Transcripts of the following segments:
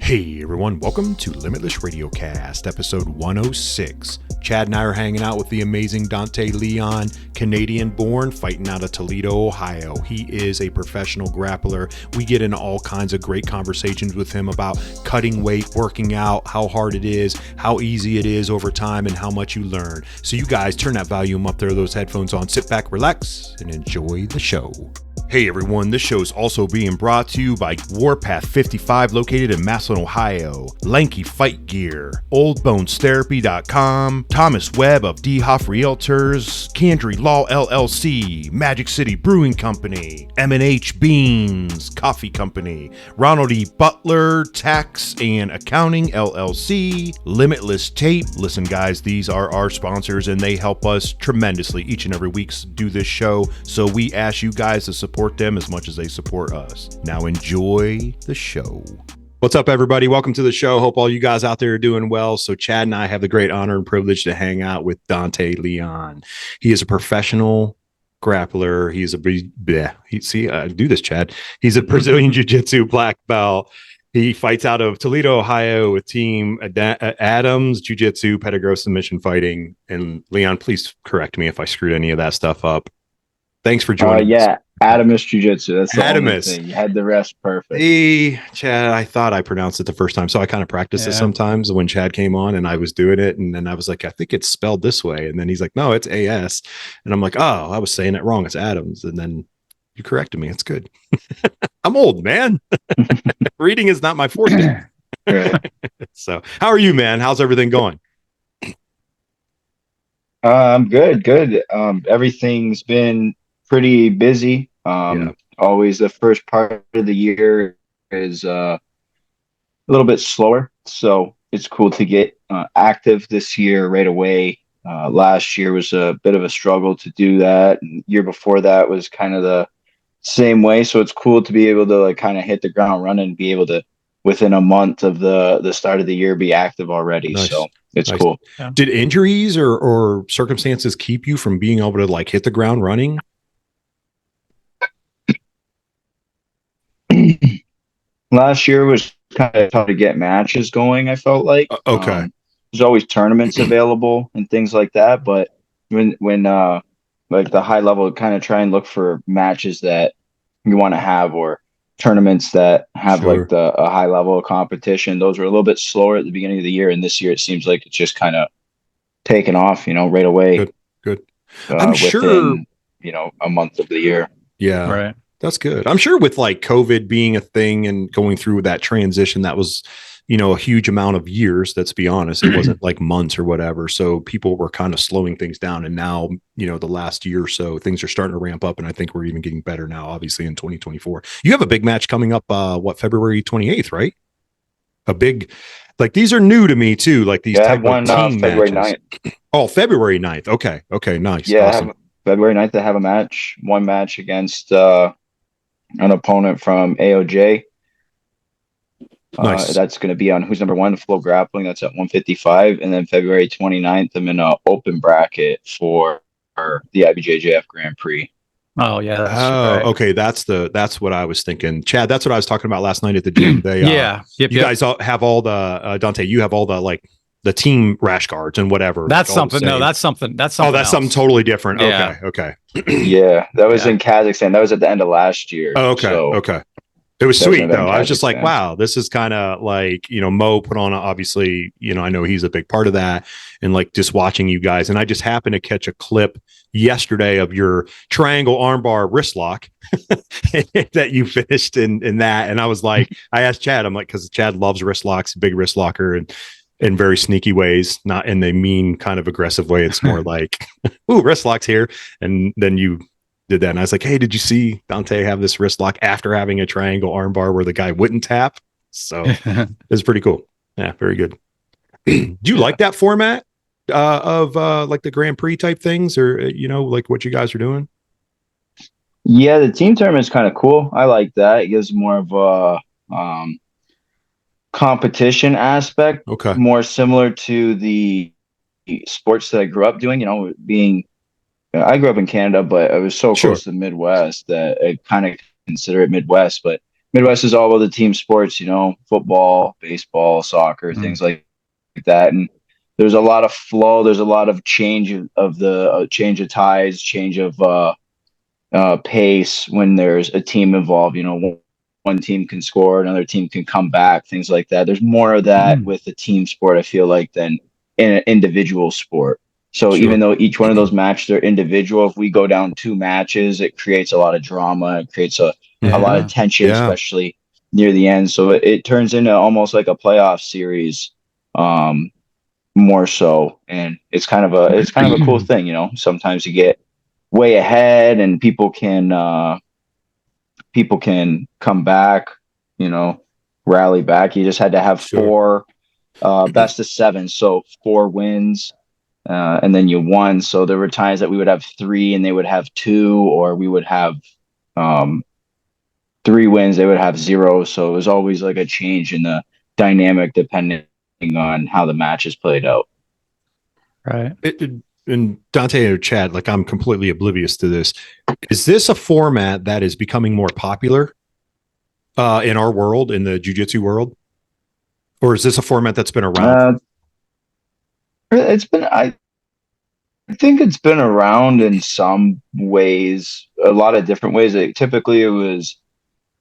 Hey everyone, welcome to Limitless Radiocast, episode 106. Chad and I are hanging out with the amazing Dante Leon, Canadian-born, fighting out of Toledo, Ohio. He is a professional grappler. We get into all kinds of great conversations with him about cutting weight, working out, how hard it is, how easy it is over time, and how much you learn. So you guys turn that volume up there, those headphones on, sit back, relax, and enjoy the show. Hey everyone, this show is also being brought to you by Warpath 55 located in Massillon, Ohio, Lanky Fight Gear, OldBonesTherapy.com, Thomas Webb of DeHoff Realtors, Kandray Law LLC, Magic City Brewing Company, M&H Beans Coffee Company, Ronald E, Butler Tax and Accounting LLC, Limitless Tape. Listen guys, these are our sponsors and they help us tremendously each and every week do this show, so we ask you guys to support them as much as they support us. Now enjoy the show. What's up, everybody? Welcome to the show. Hope all you guys out there are doing well. So Chad and I have the great honor and privilege to hang out with Dante Leon. He is a professional grappler. He's I do this, Chad. He's a Brazilian Jiu-Jitsu black belt. He fights out of Toledo, Ohio with Team Adams Jiu-Jitsu, Pettigrew Submission Fighting. And Leon, please correct me if I screwed any of that stuff up. Thanks for joining us. Adamus Jiu-Jitsu. That's the only Adamus. thing. You had the rest perfect. Chad, I thought I pronounced it the first time, so I kind of practiced it sometimes when Chad came on and I was doing it, and then I was like, I think it's spelled this way, and then he's like, no, it's AS, and I'm like, oh, I was saying it wrong. It's Adams, and then you corrected me. It's good. I'm old, man. Reading is not my forte. So, how are you, man? How's everything going? I'm good. Everything's been pretty busy. Always the first part of the year is a little bit slower, so it's cool to get active this year right away. Last year was a bit of a struggle to do that, and year before that was kind of the same way, so it's cool to be able to like kind of hit the ground running and be able to within a month of the start of the year be active already. Nice. So it's cool. Yeah. Did injuries or circumstances keep you from being able to like hit the ground running? Last year was kind of tough to get matches going, I felt like. Okay. There's always tournaments available and things like that, but when like the high level, kind of try and look for matches that you want to have or tournaments that have like a high level of competition. Those were a little bit slower at the beginning of the year, and this year it seems like it's just kind of taken off, right away. Good. I'm sure, within, a month of the year. Yeah. Right. That's good. I'm sure with like COVID being a thing and going through that transition, that was, a huge amount of years. Let's be honest. It wasn't like months or whatever. So people were kind of slowing things down. And now, the last year or so, things are starting to ramp up. And I think we're even getting better now, obviously, in 2024. You have a big match coming up, February 28th, right? A big, like, these are new to me too. Like these type of team February matches. 9th. Oh, February 9th. Okay. Nice. Yeah. Awesome. February 9th, I have one match against, an opponent from AOJ. Nice. That's going to be on Who's Number One, Flow Grappling. That's at 155. And then February 29th, I'm in an open bracket for the IBJJF Grand Prix. Oh yeah. Right. Okay. That's what I was thinking, Chad. That's what I was talking about last night at the gym. They, you guys all have all the Dante. You have all the like the team rash guards and whatever. That's something. No, that's something. That's something. Oh, that's something totally different. Yeah. Okay. Yeah, that was in Kazakhstan. That was at the end of last year. Oh, okay. So okay. It was sweet though. I was just like, wow, this is kind of like, Mo put on, obviously, I know he's a big part of that, and like just watching you guys. And I just happened to catch a clip yesterday of your triangle armbar wrist lock that you finished in that. And I was like, I asked Chad, I'm like, because Chad loves wrist locks, big wrist locker, and in very sneaky ways, not in the mean kind of aggressive way. It's more like, ooh, wrist locks here. And then you did that. And I was like, hey, did you see Dante have this wrist lock after having a triangle armbar where the guy wouldn't tap? So it's pretty cool. Yeah, very good. Do you like that format of like the Grand Prix type things, or, like what you guys are doing? Yeah, the team tournament is kind of cool. I like that. It gives more of a competition aspect. Okay. More similar to the sports that I grew up doing, I grew up in Canada, but I was so close to the Midwest that I kind of consider it Midwest, but Midwest is all about the team sports, football, baseball, soccer, things like that. And there's a lot of flow. There's a lot of change of the change of ties, change of pace when there's a team involved. One team can score, another team can come back, things like that. There's more of that with the team sport, I feel like, than in an individual sport. So even though each one of those matches are individual, if we go down 2 matches, it creates a lot of drama. It creates a lot of tension, especially near the end. So it turns into almost like a playoff series, more so. And it's kind of a cool thing. Sometimes you get way ahead and people can come back, rally back. You just had to have 4 best of 7, so 4 wins, and then you won. So there were times that we would have 3 and they would have 2, or we would have 3 wins, they would have 0. So it was always like a change in the dynamic depending on how the matches played out. Right. And Dante or Chad, like, I'm completely oblivious to this. Is this a format that is becoming more popular in our world, in the jiu-jitsu world? Or is this a format that's been around? I think it's been around in some ways, a lot of different ways. Typically it was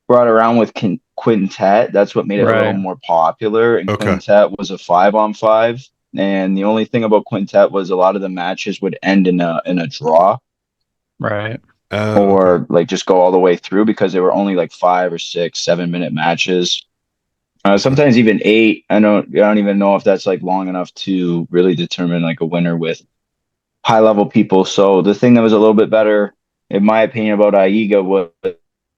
brought around with quintet. That's what made it a little more popular. And quintet was a 5-on-5. And the only thing about quintet was a lot of the matches would end in a draw. Right. Or like just go all the way through, because they were only like 5 or 6, 7-minute matches. Sometimes even 8. I don't even know if that's like long enough to really determine like a winner with high level people. So the thing that was a little bit better, in my opinion, about AIGA was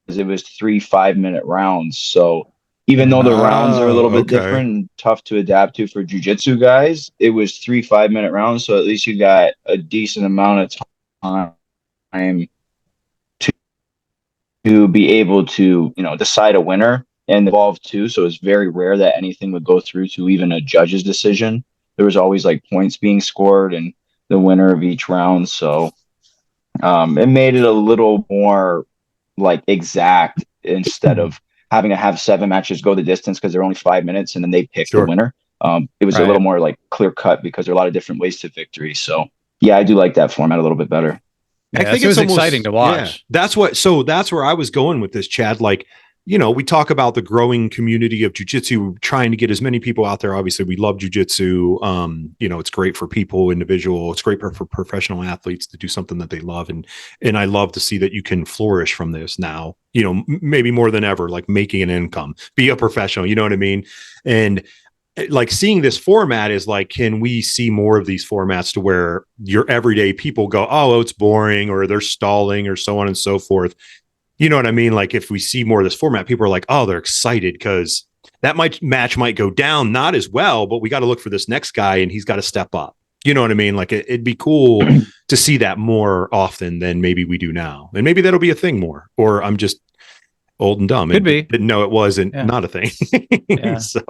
it was 3 5-minute rounds. So even though the rounds are a little bit different and tough to adapt to for jiu-jitsu guys, it was 3 5-minute rounds. So at least you got a decent amount of time to be able to, decide a winner and involved too. So it's very rare that anything would go through to even a judge's decision. There was always like points being scored and the winner of each round. So it made it a little more like exact, instead of having to have 7 matches go the distance because they're only 5 minutes and then they pick the winner. It was a little more like clear cut because there are a lot of different ways to victory. So yeah, I do like that format a little bit better. Yeah, I think it's almost exciting to watch. Yeah, that's where I was going with this, Chad. Like, we talk about the growing community of jiu-jitsu, trying to get as many people out there. Obviously, we love jiu-jitsu. It's great for people, individual. It's great for professional athletes to do something that they love. And I love to see that you can flourish from this now, maybe more than ever, like making an income, be a professional, you know what I mean? And like seeing this format is like, can we see more of these formats to where your everyday people go, oh, it's boring, or they're stalling, or so on and so forth. You know what I mean? Like if we see more of this format, people are like, oh, they're excited because that match might go down not as well, but we got to look for this next guy and he's got to step up. You know what I mean? Like it'd be cool to see that more often than maybe we do now. And maybe that'll be a thing more, or I'm just old and dumb. Could be. Didn't know it wasn't not a thing. So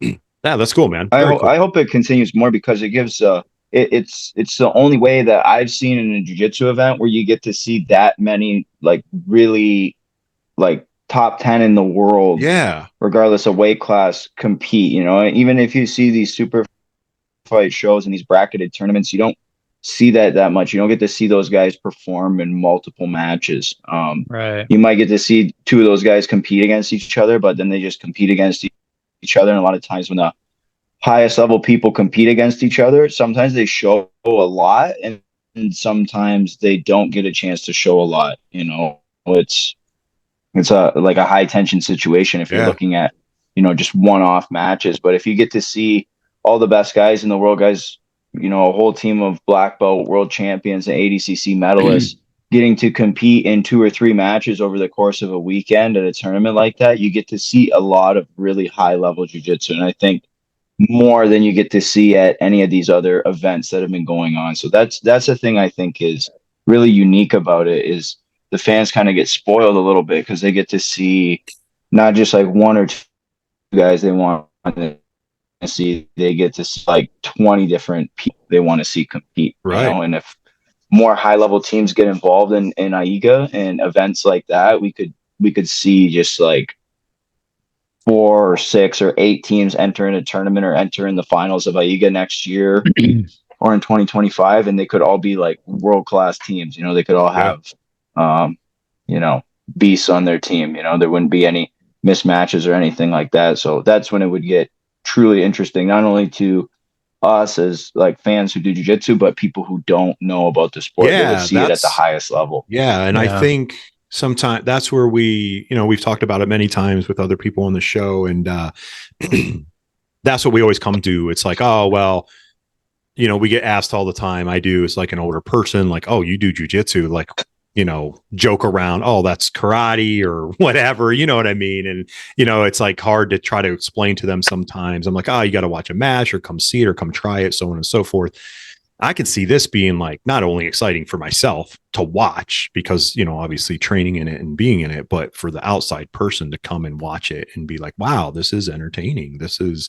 yeah, that's cool, man. I hope it continues more, because it gives it's the only way that I've seen in a jiu-jitsu event where you get to see that many like really like top 10 in the world, regardless of weight class, compete. Even if you see these super fight shows and these bracketed tournaments, you don't see that much. You don't get to see those guys perform in multiple matches. You might get to see 2 of those guys compete against each other, but then they just compete against each other. And a lot of times when the highest level people compete against each other, sometimes they show a lot and sometimes they don't get a chance to show a lot. It's like a high tension situation if you're looking at, just one-off matches. But if you get to see all the best guys in the world, guys, a whole team of black belt world champions and ADCC medalists getting to compete in 2 or 3 matches over the course of a weekend at a tournament like that, you get to see a lot of really high level jiu-jitsu. And I think more than you get to see at any of these other events that have been going on. So that's the thing I think is really unique about it, is the fans kind of get spoiled a little bit because they get to see not just like 1 or 2 guys they want to see, they get to see like 20 different people they want to see compete. And if more high level teams get involved in AIGA and events like that, we could we could see just like 4 or 6 or 8 teams enter in a tournament or enter in the finals of AIGA next year or in 2025, and they could all be like world-class teams. You know, they could all have, you know, beasts on their team. You know, there wouldn't be any mismatches or anything like that. So that's when it would get truly interesting, not only to us as like fans who do jiu-jitsu, but people who don't know about the sport. They would see it at the highest level. Yeah. And I think sometimes that's where we've talked about it many times with other people on the show. And that's what we always come to. It's like, oh, well, you know, we get asked all the time. I do. It's like an older person, like, oh, you do jiu-jitsu, like, you know, joke around, oh, that's karate or whatever, you know what I mean? And, you know, it's like hard to try to explain to them sometimes. I'm like, oh, you got to watch a match or come see it or come try it, so on and so forth. I can see this being like not only exciting for myself to watch because, you know, obviously training in it and being in it, but for the outside person to come and watch it and be like, wow, this is entertaining. This is,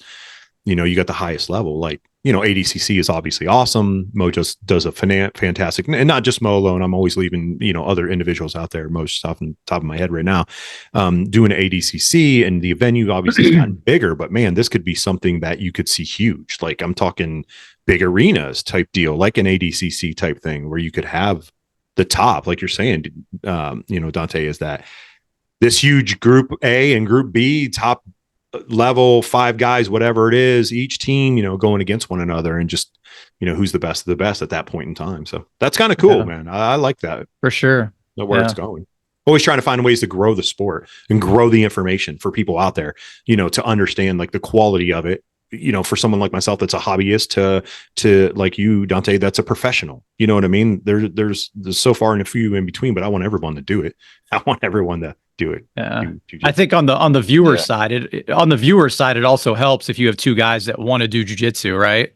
you know, you got the highest level. Like, you know, ADCC is obviously awesome. Mo just does a fantastic, and not just Mo alone. I'm always leaving, you know, other individuals out there. Most off the top of my head right now, doing ADCC, and the venue obviously has gotten bigger. But man, this could be something that you could see huge. Like I'm talking big arenas type deal, like an ADCC type thing, where you could have the top, like you're saying, you know, Dante, is that this huge group A and group B top level 5 guys, whatever it is, each team, you know, going against one another and just, you know, who's the best of the best at that point in time. So that's kind of cool, man. I like that for sure. Know where it's going. Always trying to find ways to grow the sport and grow the information for people out there, you know, to understand like the quality of it. You know, for someone like myself that's a hobbyist to like you, Dante, that's a professional. You know what I mean? There's so far and a few in between, but I want everyone to do it. I want everyone to do it. Yeah. I think on the viewer side, it also helps if you have 2 guys that want to do jiu-jitsu, right?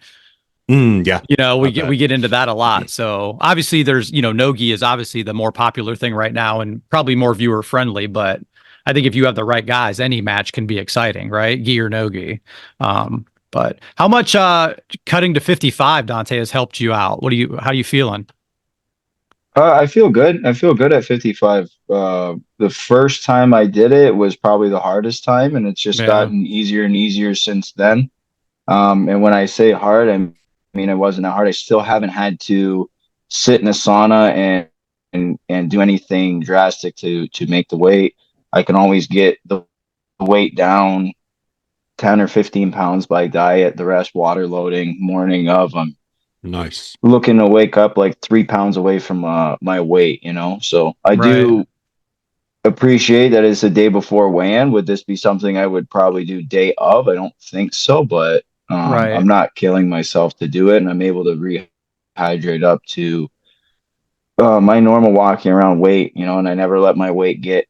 Yeah. You know, we get into that a lot. So obviously there's, you know, no-gi is obviously the more popular thing right now and probably more viewer friendly, but I think if you have the right guys, any match can be exciting, right? Gi or no gi. But how much cutting to 55, Dante, has helped you out? How are you feeling? I feel good. I feel good at 55. The first time I did it was probably the hardest time, and it's just gotten easier and easier since then. And when I say hard, I mean it wasn't that hard. I still haven't had to sit in a sauna and do anything drastic to make the weight. I can always get the weight down 10 or 15 pounds by diet, the rest water loading morning of. Nice. Looking to wake up like 3 pounds away from my weight, you know? So I do appreciate that it's a day before weigh-in. Would this be something I would probably do day of? I don't think so, but I'm not killing myself to do it, and I'm able to rehydrate up to my normal walking around weight, you know, and I never let my weight get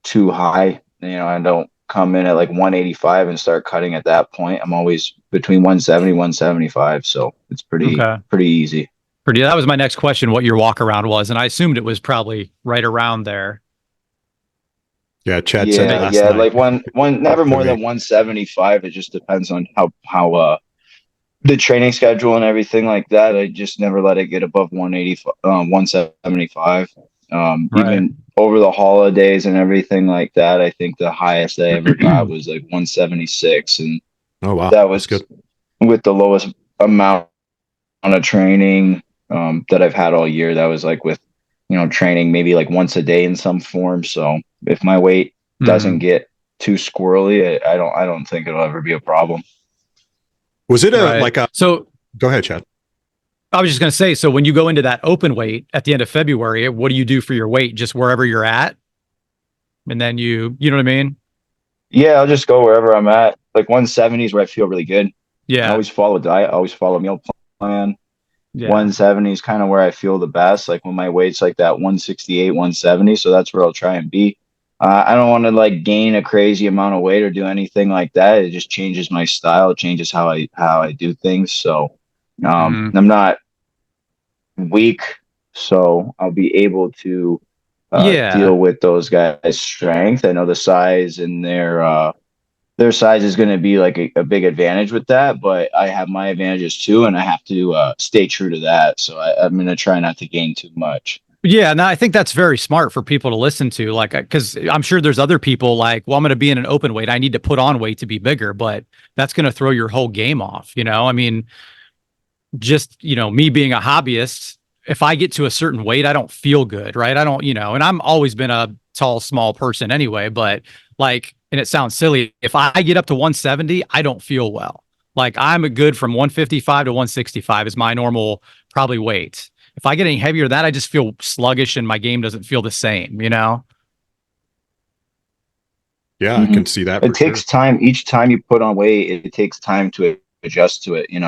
too high. You know, I don't come in at like 185 and start cutting at that point. I'm always between 170, 175. So it's pretty easy. That was my next question, what your walk around was. And I assumed it was probably right around there. Yeah. Chad said that last night. Like one, never more than 175. It just depends on how the training schedule and everything like that. I just never let it get above 175. Even over the holidays and everything like that, I think the highest I ever got was like 176, and that was good with the lowest amount of training that I've had all year. That was like with, you know, training maybe like once a day in some form. So if my weight doesn't get too squirrely, I don't think it'll ever be a problem. Was it so go ahead, Chad. I was just going to say, so when you go into that open weight at the end of February, what do you do for your weight? Just wherever you're at? And then you know what I mean? Yeah, I'll just go wherever I'm at. Like 170 is where I feel really good. Yeah. I always follow diet. I always follow meal plan. Yeah. 170 is kind of where I feel the best. Like when my weight's like that 168, 170. So that's where I'll try and be. I don't want to like gain a crazy amount of weight or do anything like that. It just changes my style. It changes how I do things. So I'm not weak, so I'll be able to deal with those guys' strength. I know the size and their size is going to be like a big advantage with that, but I have my advantages too, and I have to stay true to that. So I'm going to try not to gain too much. Yeah, no, I think that's very smart for people to listen to. Like, because I'm sure there's other people like, well, I'm going to be in an open weight. I need to put on weight to be bigger, but that's going to throw your whole game off. I mean, just, me being a hobbyist, if I get to a certain weight, I don't feel good, right? I don't, and I'm always been a tall, small person anyway, but like, and it sounds silly, if I get up to 170, I don't feel well. Like I'm a good from 155 to 165 is my normal probably weight. If I get any heavier than that, I just feel sluggish and my game doesn't feel the same, Yeah, I Mhm. can see that It for takes sure. time. Each time you put on weight, it takes time to adjust to it. It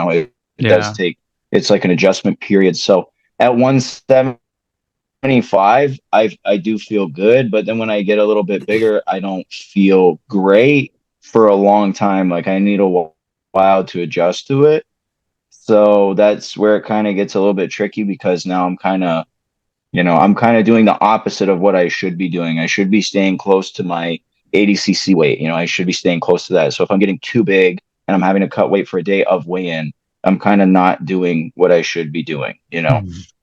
does Yeah. take, it's like an adjustment period. So at 175, I do feel good, but then when I get a little bit bigger, I don't feel great for a long time. Like I need a while to adjust to it. So that's where it kind of gets a little bit tricky because now I'm kind of doing the opposite of what I should be doing. I should be staying close to my 80 cc weight. I should be staying close to that. So if I'm getting too big and I'm having to cut weight for a day of weigh-in, I'm kind of not doing what I should be doing.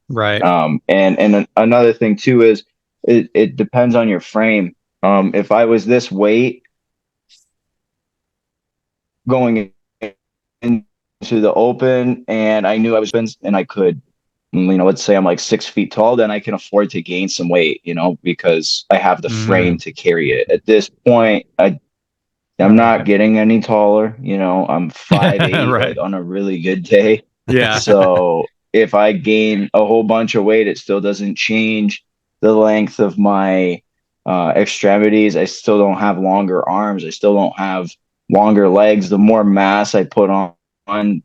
Right. And another thing too is it depends on your frame. If I was this weight going into the open and I knew I was and I could, let's say I'm like 6 feet tall, then I can afford to gain some weight, because I have the frame Mm, to carry it. At this point, I'm not right. getting any taller. I'm 5'8", like Right. on a really good day. Yeah. So if I gain a whole bunch of weight, it still doesn't change the length of my extremities. I still don't have longer arms. I still don't have longer legs. The more mass I put on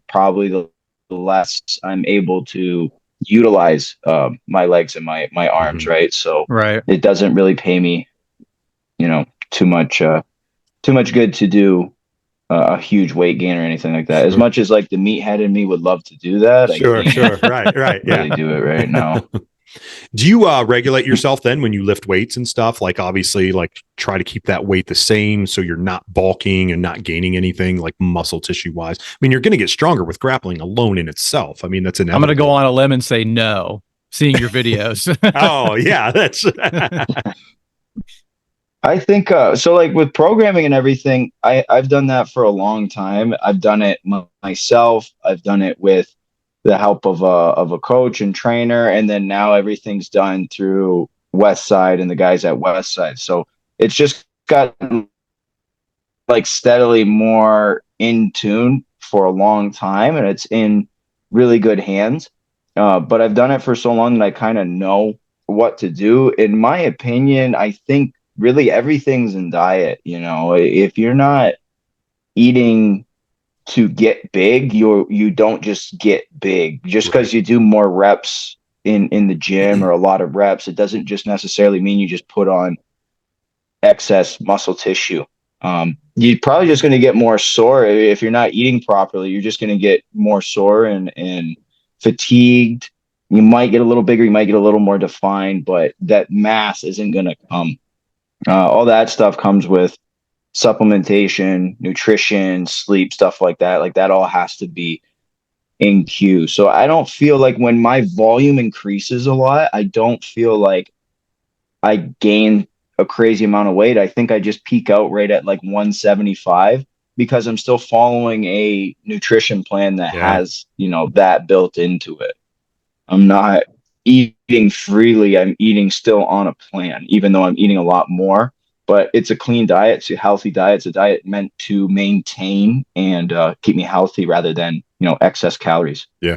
probably the less I'm able to utilize my legs and my arms, Mhm. right? So Right. it doesn't really pay me, too much good to do a huge weight gain or anything like that. As Sure. much as like the meathead in me would love to do that, I Sure, can't sure. Right, right. Yeah. really do it right now. Do you regulate yourself then when you lift weights and stuff? Like obviously like try to keep that weight the same so you're not bulking and not gaining anything like muscle tissue wise. I mean, you're going to get stronger with grappling alone in itself. I mean, that's I'm going to go inevitable. on a limb and say no, seeing your videos. Oh, yeah, that's I think so. Like with programming and everything, I've done that for a long time. I've done it myself. I've done it with the help of a coach and trainer, and then now everything's done through West Side and the guys at West Side. So it's just gotten like steadily more in tune for a long time, and it's in really good hands. But I've done it for so long that I kind of know what to do. In my opinion, I think really everything's in diet. If you're not eating to get big, you don't just get big. Just because right. you do more reps in the gym or a lot of reps, it doesn't just necessarily mean you just put on excess muscle tissue. You're probably just going to get more sore if you're not eating properly. You're just going to get more sore and fatigued. You might get a little bigger, you might get a little more defined, but that mass isn't going to come. All that stuff comes with supplementation, nutrition, sleep, stuff like that. Like that all has to be in queue. So I don't feel like when my volume increases a lot, I don't feel like I gain a crazy amount of weight. I think I just peak out right at like 175 because I'm still following a nutrition plan that Yeah. has, that built into it. I'm not eating freely. I'm eating still on a plan, even though I'm eating a lot more. But it's a clean diet. It's a healthy diet. It's a diet meant to maintain and keep me healthy rather than, excess calories. Yeah.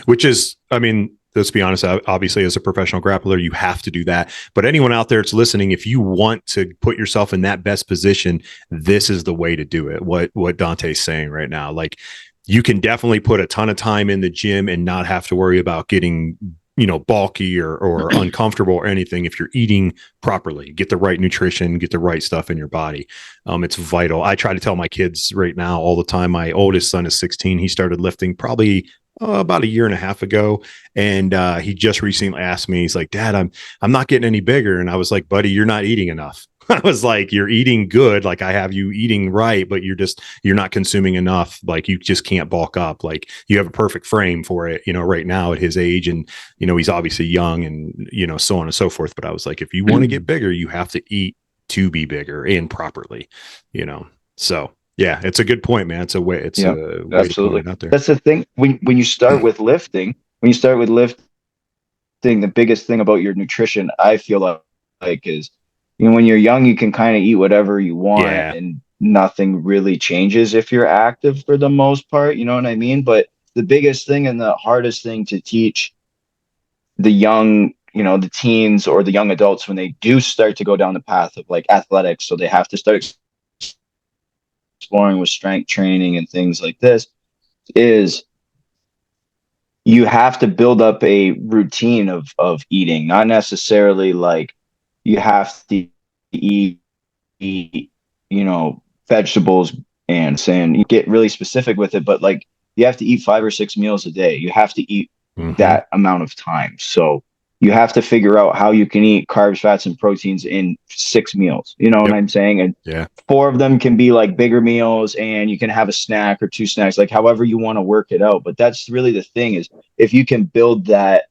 Which is, I mean, let's be honest, obviously as a professional grappler, you have to do that. But anyone out there that's listening, if you want to put yourself in that best position, this is the way to do it. What Dante's saying right now, like you can definitely put a ton of time in the gym and not have to worry about getting, bulky or uncomfortable or anything. If you're eating properly, get the right nutrition, get the right stuff in your body. It's vital. I try to tell my kids right now all the time. My oldest son is 16. He started lifting probably about a year and a half ago. And he just recently asked me, he's like, Dad, I'm not getting any bigger. And I was like, buddy, you're not eating enough. I was like, you're eating good. Like I have you eating right, but you're not consuming enough. Like you just can't bulk up. Like you have a perfect frame for it, right now at his age. And, he's obviously young and, so on and so forth. But I was like, if you want to get bigger, you have to eat to be bigger and properly, So yeah, it's a good point, man. It's a way to point it out there. That's the thing. When you start with lifting, the biggest thing about your nutrition, I feel like is, when you're young, you can kind of eat whatever you want and nothing really changes if you're active for the most part. You know what I mean? But the biggest thing and the hardest thing to teach the young, the teens or the young adults when they do start to go down the path of like athletics, so they have to start exploring with strength training and things like this, is you have to build up a routine of eating, not necessarily like you have to eat vegetables and saying you get really specific with it, but like you have to eat 5 or 6 meals a day. You have to eat that amount of time. So you have to figure out how you can eat carbs, fats, and proteins in 6 meals. You know what I'm saying? And 4 of them can be like bigger meals, and you can have a snack or 2 snacks, like however you want to work it out. But that's really the thing, is if you can build that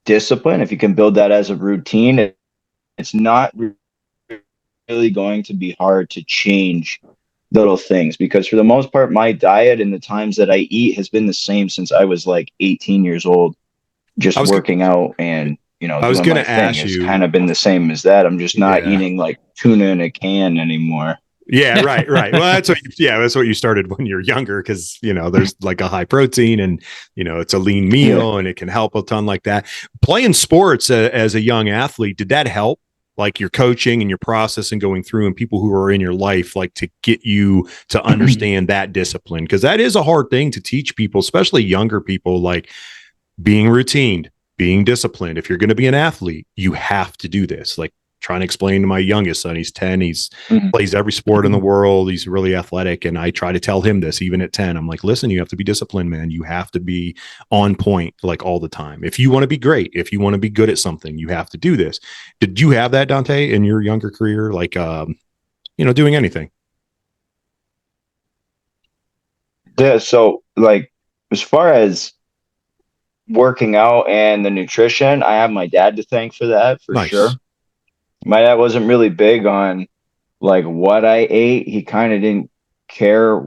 discipline, if you can build that as a routine, it's not really going to be hard to change little things. Because for the most part, my diet and the times that I eat has been the same since I was like 18 years old. Just working out and, I was going to ask you. It's kind of been the same as that. I'm just not eating like tuna in a can anymore. Yeah, right. Well, that's what you started when you're younger, because there's like a high protein and it's a lean meal and it can help a ton like that. Playing sports as a young athlete, did that help? Like your coaching and your process and going through, and people who are in your life, like to get you to understand that discipline, because that is a hard thing to teach people, especially younger people, like being routined, being disciplined. If you're going to be an athlete, you have to do this. Like trying to explain to my youngest son, he's 10, he's plays every sport in the world, he's really athletic, and I try to tell him this even at 10. I'm like, listen, you have to be disciplined, man. You have to be on point like all the time. If you want to be great, if you want to be good at something, you have to do this. Did you have that, Dante, in your younger career, like doing anything? Yeah, so like as far as working out and the nutrition, I have my dad to thank for that, for sure. My dad wasn't really big on like what I ate. He kind of didn't care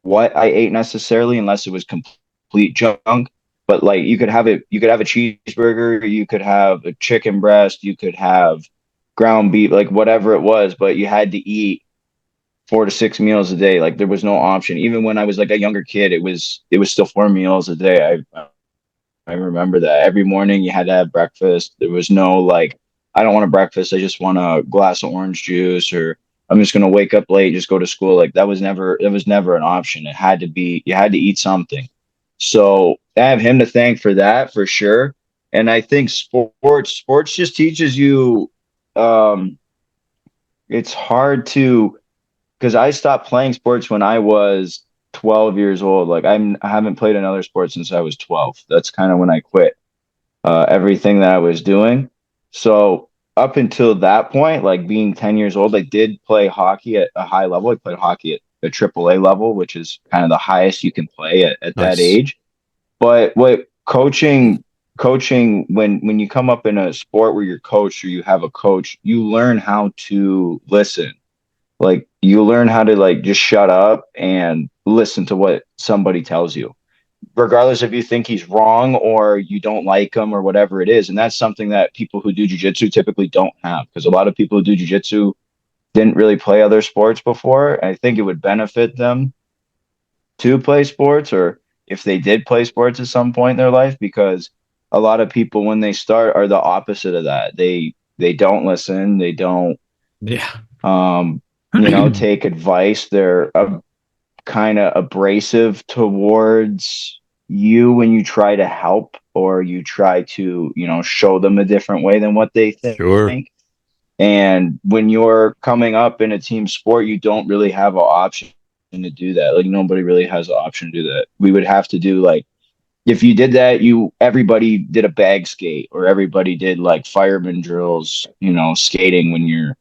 what I ate necessarily, unless it was complete junk. But like you could have a cheeseburger, you could have a chicken breast, you could have ground beef, like whatever it was, but you had to eat 4 to 6 meals a day. Like there was no option. Even when I was like a younger kid, it was still 4 meals a day. I remember that every morning you had to have breakfast. There was no like, I don't want a breakfast, I just want a glass of orange juice, or I'm just going to wake up late, just go to school. Like that was never an option. It had to be, you had to eat something. So I have him to thank for that, for sure. And I think sports just teaches you, it's hard to, because I stopped playing sports when I was 12 years old. Like I haven't played another sport since I was 12. That's kind of when I quit everything that I was doing. So up until that point, like being 10 years old, I did play hockey at a high level. I played hockey at a AAA level, which is kind of the highest you can play at that age. But what coaching, when you come up in a sport where you're coached or you have a coach, you learn how to listen. Like you learn how to like just shut up and listen to what somebody tells you, regardless if you think he's wrong or you don't like him or whatever it is. And that's something that people who do jiu-jitsu typically don't have, because a lot of people who do jiu-jitsu didn't really play other sports before. I think it would benefit them to play sports, or if they did play sports at some point in their life, because a lot of people when they start are the opposite of that. They don't listen. They don't take advice. They're kind of abrasive towards you when you try to help, or you try to, show them a different way than what they think. Sure. And when you're coming up in a team sport, you don't really have an option to do that. Like nobody really has an option to do that. We would have to do like, if you did that, everybody did a bag skate, or everybody did like fireman drills, skating when you're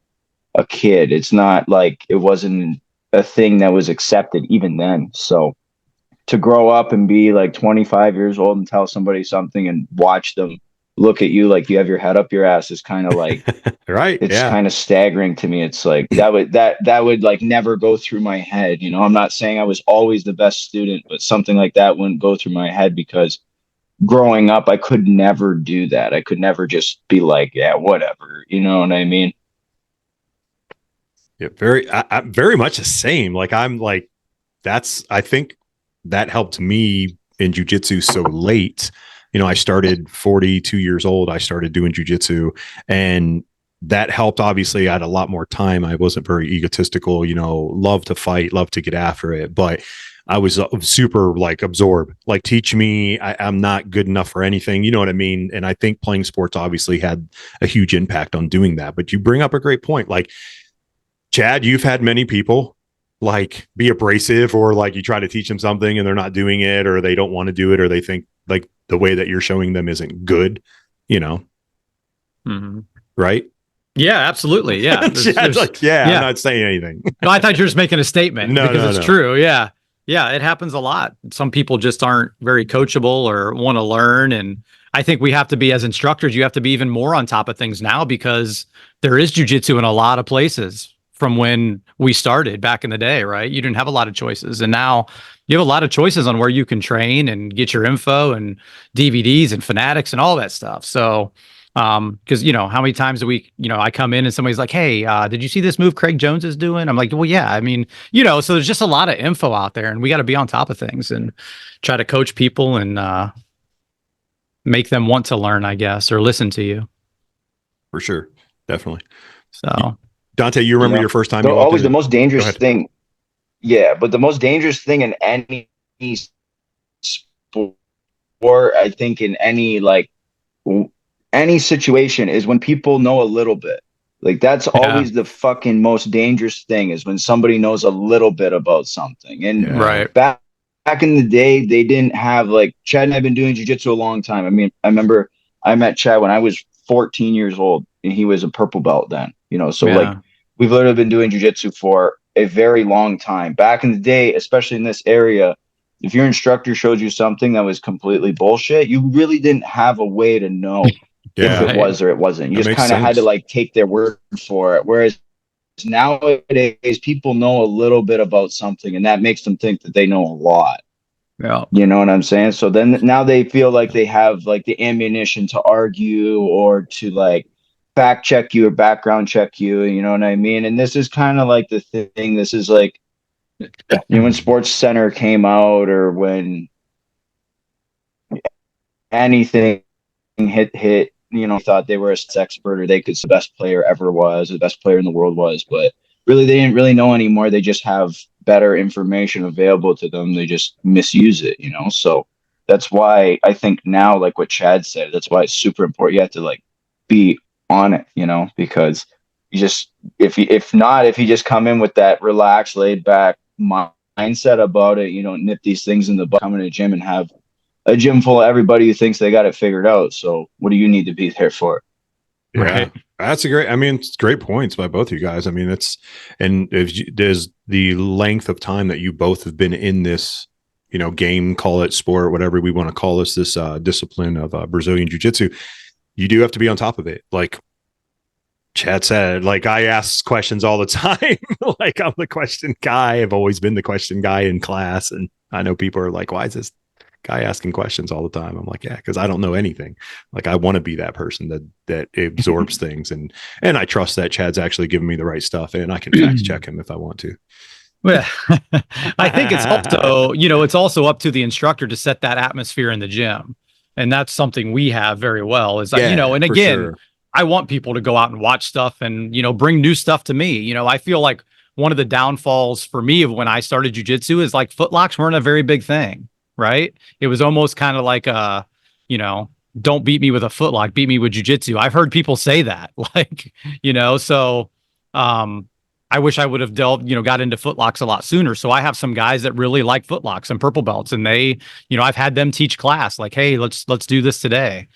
a kid. It's not like it wasn't a thing that was accepted even then. So to grow up and be like 25 years old and tell somebody something and watch them look at you like you have your head up your ass is kind of like, Right. it's Yeah. kind of staggering to me. It's like that would like never go through my head. You know, I'm not saying I was always the best student, but something like that wouldn't go through my head because growing up, I could never do that. I could never just be like, yeah, whatever. You know what I mean? Yeah. I'm very much the same. Like I'm like, I think that helped me in jujitsu so late. You know, I started 42 years old. I started doing jujitsu, and that helped. Obviously, I had a lot more time. I wasn't very egotistical, you know, love to fight, love to get after it. But I was super like absorbed, like teach me. I'm not good enough for anything. You know what I mean? And I think playing sports obviously had a huge impact on doing that. But you bring up a great point. Like, Chad, you've had many people like be abrasive, or like you try to teach them something and they're not doing it, or they don't want to do it, or they think like the way that you're showing them isn't good, you know? Mm-hmm. Right? Yeah, absolutely. Yeah. Chad's like, I'm not saying anything. No, I thought you were just making a statement because it's true. Yeah. Yeah. It happens a lot. Some people just aren't very coachable or want to learn. And I think we have to be, as instructors, you have to be even more on top of things now because there is jujitsu in a lot of places from when we started back in the day, right? You didn't have a lot of choices. And now you have a lot of choices on where you can train and get your info and DVDs and fanatics and all that stuff. So, because you know how many times a week, you know, I come in and somebody's like, "Hey, did you see this move Craig Jones is doing?" I'm like, "Well, yeah." I mean, you know, so there's just a lot of info out there, and we got to be on top of things and try to coach people and make them want to learn, I guess, or listen to you. For sure, definitely. So, Dante, you remember your first time? Always the most dangerous thing. Yeah, but the most dangerous thing in any sport, I think, in any situation is when people know a little bit. Like that's always the fucking most dangerous thing is when somebody knows a little bit about something. And back in the day, they didn't have like Chad and I've been doing jiu-jitsu a long time. I mean, I remember I met Chad when I was 14 years old and he was a purple belt then, you know, so like we've literally been doing jiu-jitsu for a very long time. Back in the day, especially in this area, if your instructor showed you something that was completely bullshit, you really didn't have a way to know if it was or it wasn't. You just kind of had to like take their word for it. Whereas nowadays people know a little bit about something and that makes them think that they know a lot. Yeah. You know what I'm saying? So then now they feel like they have like the ammunition to argue or to like fact check you or background check you. You know what I mean? And this is kind of like the thing. This is like, you know, when Sports Center came out or when anything hit, you know, thought they were a expert or they could the best player ever was, or the best player in the world was, but really they didn't really know anymore. They just have better information available to them. They just misuse it, you know? So that's why I think now, like what Chad said, that's why it's super important. You have to like be on it, you know, because you just, if you just come in with that relaxed, laid back mindset about it, you don't nip these things in the butt, come in a gym and have a gym full of everybody who thinks they got it figured out. So what do you need to be there for? Yeah, right. That's it's great points by both you guys. I mean, there's the length of time that you both have been in this, you know, game, call it sport, whatever we want to call this discipline of Brazilian jiu-jitsu. You do have to be on top of it. Like Chad said, like I ask questions all the time. Like I'm the question guy. I've always been the question guy in class. And I know people are like, why is this guy asking questions all the time? I'm like, yeah, because I don't know anything. Like I want to be that person that absorbs things. And I trust that Chad's actually giving me the right stuff and I can fact check him if I want to. Well, I think it's also, you know, it's also up to the instructor to set that atmosphere in the gym. And that's something we have very well is, you know, and again, I want people to go out and watch stuff and, you know, bring new stuff to me. You know, I feel like one of the downfalls for me of when I started jiu-jitsu is like footlocks weren't a very big thing, right? It was almost kind of like you know, don't beat me with a footlock, beat me with jiu-jitsu. I've heard people say that, like, you know, so I wish I would have got into footlocks a lot sooner. So I have some guys that really like footlocks and purple belts, and they, you know, I've had them teach class like, hey, let's do this today.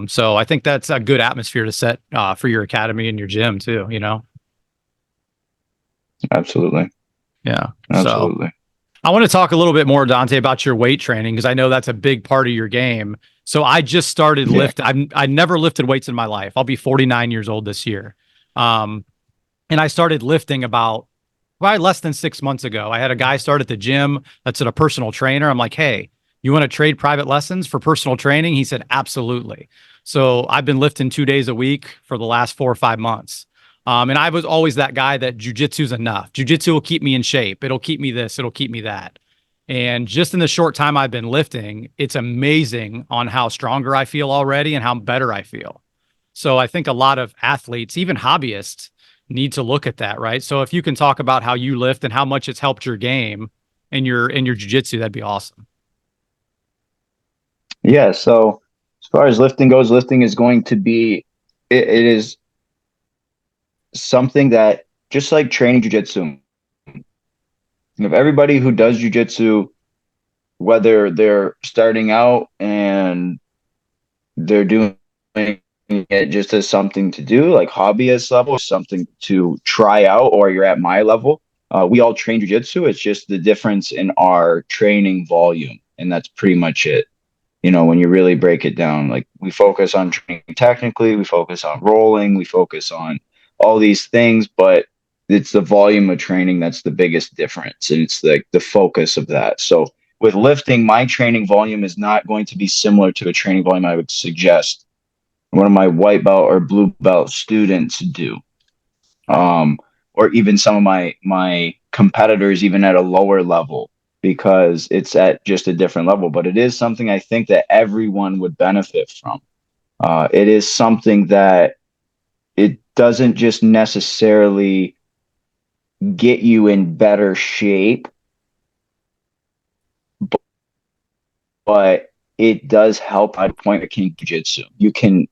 So I think that's a good atmosphere to set for your academy and your gym too, you know? Absolutely. Yeah. Absolutely. So I want to talk a little bit more, Dante, about your weight training, because I know that's a big part of your game. So I just started lifting. I never lifted weights in my life. I'll be 49 years old this year. And I started lifting about probably less than 6 months ago. I had a guy start at the gym that's a personal trainer. I'm like, hey, you want to trade private lessons for personal training? He said, absolutely. So I've been lifting 2 days a week for the last 4 or 5 months. And I was always that guy that jujitsu's enough. Jujitsu will keep me in shape. It'll keep me this. It'll keep me that. And just in the short time I've been lifting, it's amazing on how stronger I feel already and how better I feel. So I think a lot of athletes, even hobbyists, need to look at that, right? So if you can talk about how you lift and how much it's helped your game and your jiu-jitsu, that'd be awesome. Yeah. So as far as lifting goes, lifting is going to be, it is something that, just like training jiu-jitsu, if everybody who does jiu-jitsu, whether they're starting out and they're doing it just as something to do, like hobbyist level, something to try out, or you're at my level, we all train jiu-jitsu. It's just the difference in our training volume, and that's pretty much it. You know, when you really break it down, like we focus on training technically, we focus on rolling, we focus on all these things, but it's the volume of training that's the biggest difference, and it's like the focus of that. So with lifting, my training volume is not going to be similar to a training volume I would suggest one of my white belt or blue belt students do, or even some of my competitors, even at a lower level, because it's at just a different level. But it is something I think that everyone would benefit from. It is something that it doesn't just necessarily get you in better shape, but it does help at a point of King Jiu-Jitsu. You can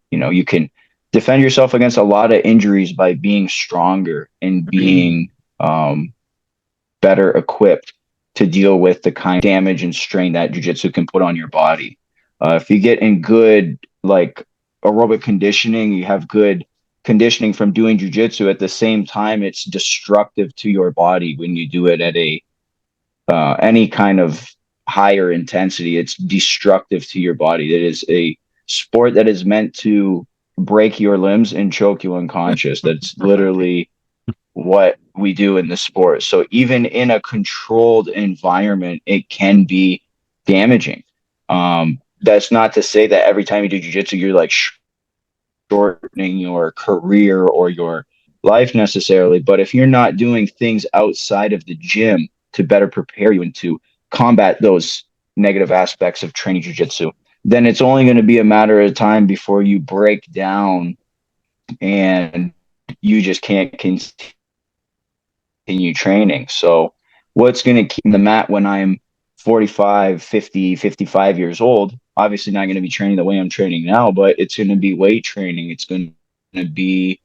defend yourself against a lot of injuries by being stronger and being better equipped to deal with the kind of damage and strain that jiu-jitsu can put on your body. If you get in good like aerobic conditioning, you have good conditioning from doing jiu-jitsu. At the same time, it's destructive to your body when you do it at a any kind of higher intensity. It's destructive to your body. It is a sport that is meant to break your limbs and choke you unconscious. That's literally what we do in the sport. So even in a controlled environment, it can be damaging. That's not to say that every time you do jiu-jitsu, you're like shortening your career or your life necessarily. But if you're not doing things outside of the gym to better prepare you and to combat those negative aspects of training jiu-jitsu, then it's only going to be a matter of time before you break down and you just can't continue training. So what's going to keep the mat when I'm 45, 50, 55 years old? Obviously not going to be training the way I'm training now, but it's going to be weight training. It's going to be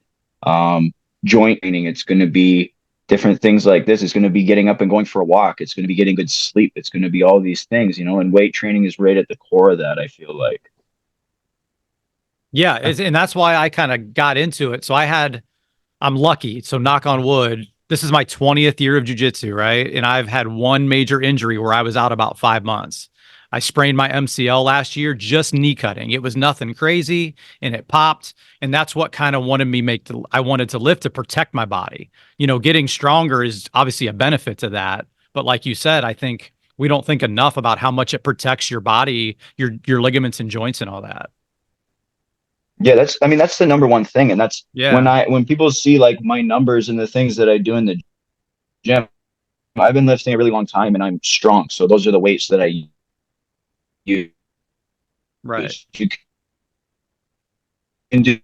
joint training. It's going to be different things like this. It's going to be getting up and going for a walk. It's going to be getting good sleep. It's going to be all these things, and weight training is right at the core of that, I feel like. Yeah. And that's why I kind of got into it. So I'm lucky. So knock on wood, this is my 20th year of jiu-jitsu, right? And I've had one major injury where I was out about 5 months. I sprained my MCL last year, just knee cutting. It was nothing crazy and it popped. And that's what kind of I wanted to lift to protect my body. Getting stronger is obviously a benefit to that. But like you said, I think we don't think enough about how much it protects your body, your ligaments and joints and all that. Yeah, that's the number one thing. And that's Yeah. when people see like my numbers and the things that I do in the gym, I've been lifting a really long time and I'm strong. So those are the weights that I use. Right. You can do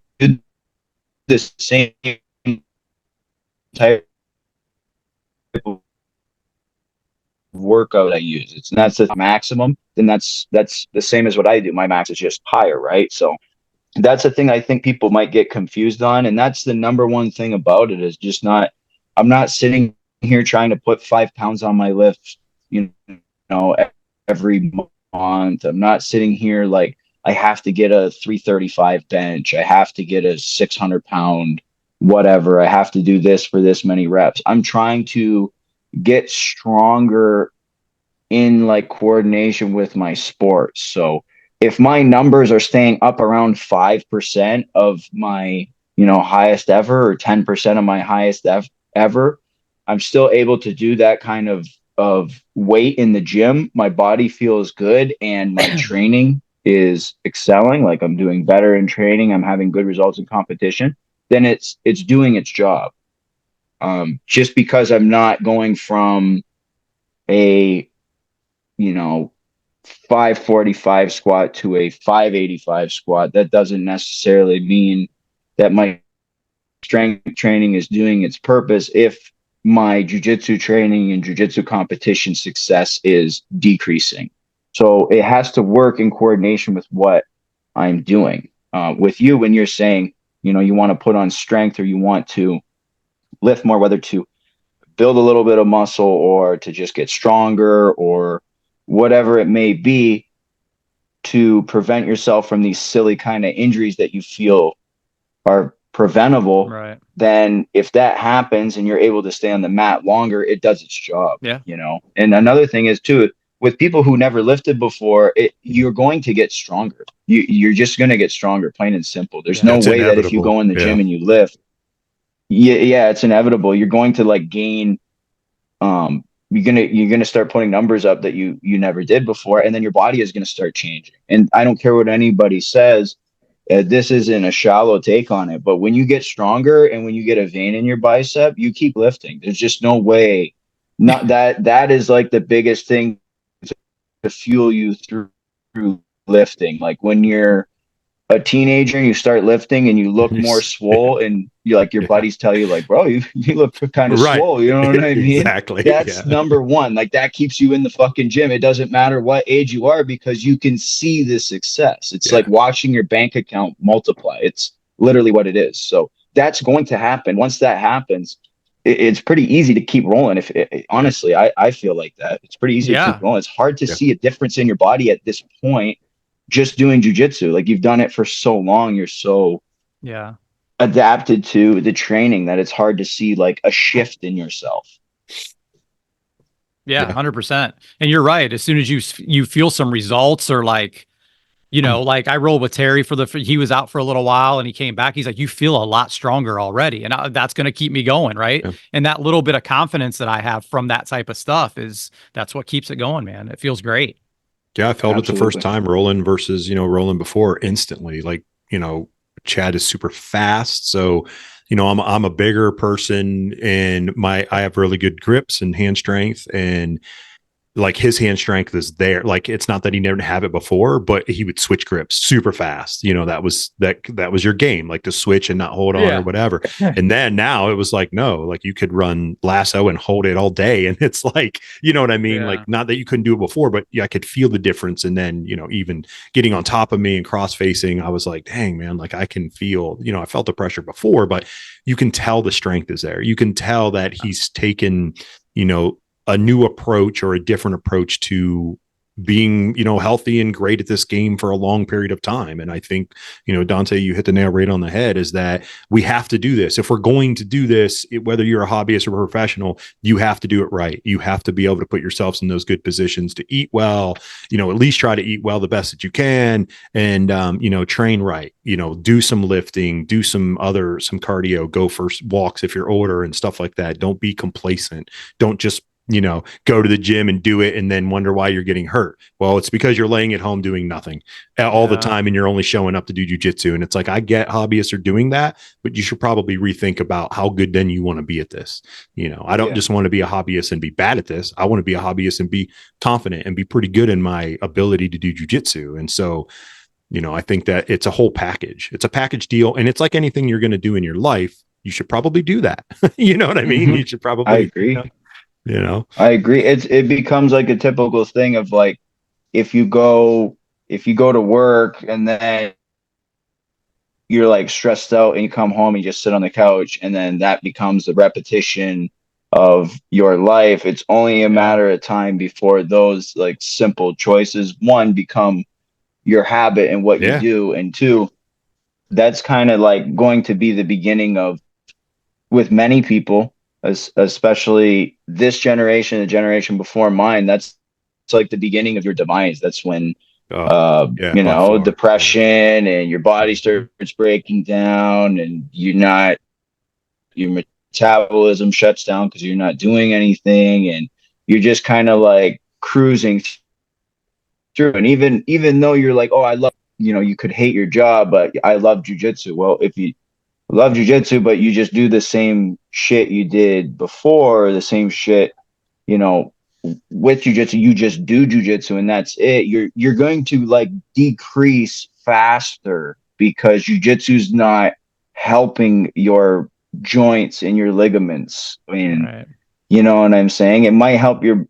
the same type of workout I use. It's not the maximum, then that's the same as what I do. My max is just higher, right? So that's the thing I think people might get confused on. And that's the number one thing about it is just I'm not sitting here trying to put 5 pounds on my lift, every month. I'm not sitting here like I have to get a 335 bench. I have to get a 600-pound whatever, I have to do this for this many reps. I'm trying to get stronger in like coordination with my sport. So if my numbers are staying up around 5% of my, highest ever, or 10% of my highest ever, I'm still able to do that kind of weight in the gym. My body feels good and my training is excelling. Like I'm doing better in training. I'm having good results in competition. Then it's doing its job. Just because I'm not going from a 545 squat to a 585 squat, that doesn't necessarily mean that my strength training is doing its purpose if my jiu-jitsu training and jiu-jitsu competition success is decreasing. So it has to work in coordination with what I'm doing. With you, when you're saying, you want to put on strength or you want to lift more, whether to build a little bit of muscle or to just get stronger or whatever it may be, to prevent yourself from these silly kind of injuries that you feel are preventable, right? Then if that happens and you're able to stay on the mat longer, it does its job. Yeah. And another thing is too, with people who never lifted before, you're going to get stronger. You're just going to get stronger, plain and simple. There's no way that if you go in the gym and you lift, it's inevitable. You're going to like gain, you're gonna start putting numbers up that you never did before, and then your body is gonna start changing. And I don't care what anybody says, this isn't a shallow take on it, but when you get stronger and when you get a vein in your bicep, you keep lifting. There's just no way. Not that is like the biggest thing to fuel you through lifting. Like when you're a teenager and you start lifting and you look more swole, and you like your buddies tell you like, bro, you look kind of swole, you know what I mean? Exactly. That's number one. Like that keeps you in the fucking gym. It doesn't matter what age you are, because you can see the success. It's like watching your bank account multiply. It's literally what it is. So that's going to happen. Once that happens, it's pretty easy to keep rolling. Honestly, I feel like that it's pretty easy to keep rolling. It's hard to see a difference in your body at this point just doing jiu-jitsu. Like you've done it for so long, you're so adapted to the training that it's hard to see like a shift in yourself. 100%. And you're right. As soon as you feel some results, or like, like I rolled with Terry he was out for a little while and he came back. He's like, you feel a lot stronger already. And that's going to keep me going. Right. Yeah. And that little bit of confidence that I have from that type of stuff that's what keeps it going, man. It feels great. Yeah, I felt it the first time rolling versus, rolling before instantly. Like, Chad is super fast. So, I'm a bigger person, and I have really good grips and hand strength, and like his hand strength is there. Like it's not that he never had it before, but he would switch grips super fast. That was your game, like to switch and not hold on or whatever. And then now it was like, no, like you could run lasso and hold it all day. And it's like, you know what I mean? Yeah. Like not that you couldn't do it before, but I could feel the difference. And then, even getting on top of me and cross facing, I was like, dang man, like I can feel, I felt the pressure before, but you can tell the strength is there. You can tell that he's taken, a new approach or a different approach to being, healthy and great at this game for a long period of time. And I think, Dante, you hit the nail right on the head, is that we have to do this. If we're going to do this, whether you're a hobbyist or a professional, you have to do it right. You have to be able to put yourselves in those good positions to eat well, at least try to eat well the best that you can, and, train right, do some lifting, do some cardio, go for walks if you're older and stuff like that. Don't be complacent. Don't just go to the gym and do it and then wonder why you're getting hurt. Well, it's because you're laying at home doing nothing all the time, and you're only showing up to do jujitsu. And it's like, I get hobbyists are doing that, but you should probably rethink about how good then you want to be at this. I don't just want to be a hobbyist and be bad at this. I want to be a hobbyist and be confident and be pretty good in my ability to do jujitsu. And so, I think that it's a whole package. It's a package deal. And it's like anything you're going to do in your life, you should probably do that. You know what I mean? You should probably. I agree. I agree. It becomes like a typical thing of like, if you go to work and then you're like stressed out and you come home and you just sit on the couch, and then that becomes the repetition of your life. It's only a matter of time before those like simple choices, one, become your habit and what you do, and two, that's kind of like going to be the beginning of with many people, especially this generation, the generation before mine, it's like the beginning of your demise. That's when, depression and your body starts breaking down, and your metabolism shuts down because you're not doing anything, and you're just kind of like cruising through. And even though you're like, oh, I love, you could hate your job, but I love jujitsu. Well, if you love jujitsu, but you just do the same shit you did before, the same shit, with jujitsu, you just do jujitsu and that's it. You're going to like decrease faster because jujitsu's not helping your joints and your ligaments. And you know what I'm saying? It might help your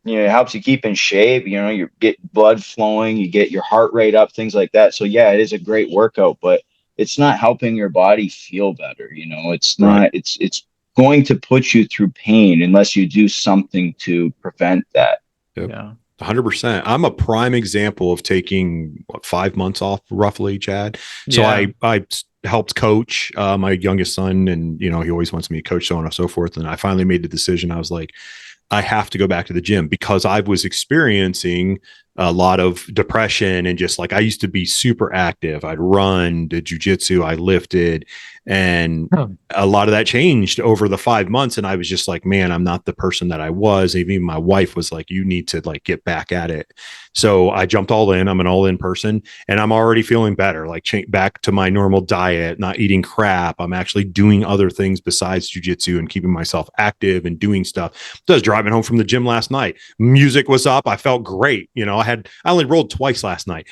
it helps you keep in shape. You get blood flowing, you get your heart rate up, things like that. So yeah, it is a great workout, but it's not helping your body feel better. It's not, it's going to put you through pain unless you do something to prevent that. Yep. Yeah. 100%. I'm a prime example of taking 5 months off roughly, Chad. So I helped coach my youngest son, and he always wants me to coach, so on and so forth. And I finally made the decision. I was like, I have to go back to the gym because I was experiencing a lot of depression, and just like I used to be super active. I'd run, did jujitsu, I lifted, and a lot of that changed over the 5 months. And I was just like, man, I'm not the person that I was. Even my wife was like, you need to like get back at it. So I jumped all in. I'm an all in person, and I'm already feeling better, like back to my normal diet, not eating crap. I'm actually doing other things besides jujitsu and keeping myself active and doing stuff. So I was driving home from the gym last night. Music was up. I felt great. I only rolled twice last night.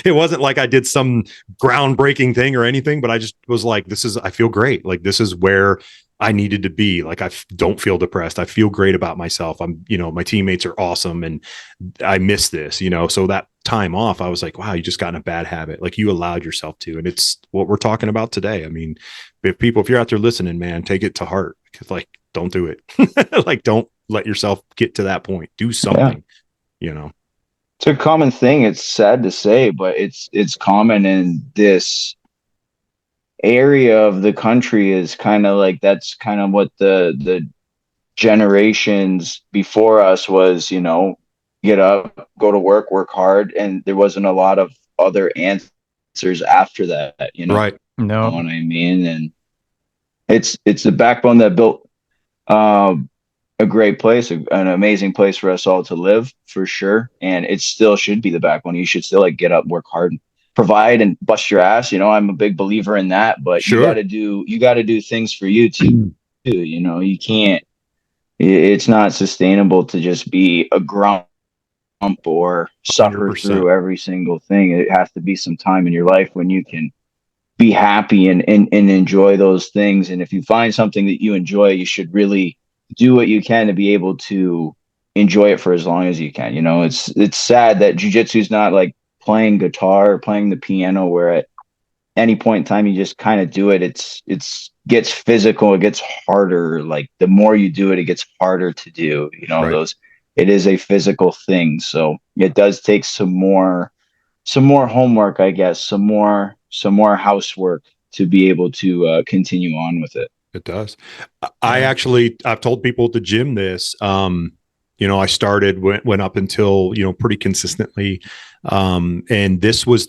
It wasn't like I did some groundbreaking thing or anything, but I just was like, I feel great. Like this is where I needed to be. Like I don't feel depressed. I feel great about myself. My teammates are awesome, and I miss this, so that time off, I was like, wow, you just got in a bad habit. Like you allowed yourself to, and it's what we're talking about today. I mean, if you're out there listening, man, take it to heart, because like, don't do it. Like, don't let yourself get to that point. Do something, It's a common thing. It's sad to say, but it's common in this area of the country. Is kind of like, that's kind of what the generations before us was, get up, go to work hard, and there wasn't a lot of other answers after that, right? No. You know what I mean? And it's the backbone that built a great place, an amazing place for us all to live, for sure. And it still should be the backbone. You should still like get up, work hard, provide, and bust your ass. I'm a big believer in that, but sure, you got to do things for you too. You can't, it's not sustainable to just be a grump or suffer 100%. Through every single thing. It has to be some time in your life when you can be happy and enjoy those things. And if you find something that you enjoy, you should really do what you can to be able to enjoy it for as long as you can. It's sad that jiu-jitsu is not like playing guitar or playing the piano, where at any point in time you just kind of do it. It's gets physical, it gets harder. Like the more you do it, it gets harder to do. Right. It is a physical thing, so it does take some more homework, I guess, some more housework to be able to continue on with it. It does. I've told people at the gym this. I started went up until pretty consistently, and this was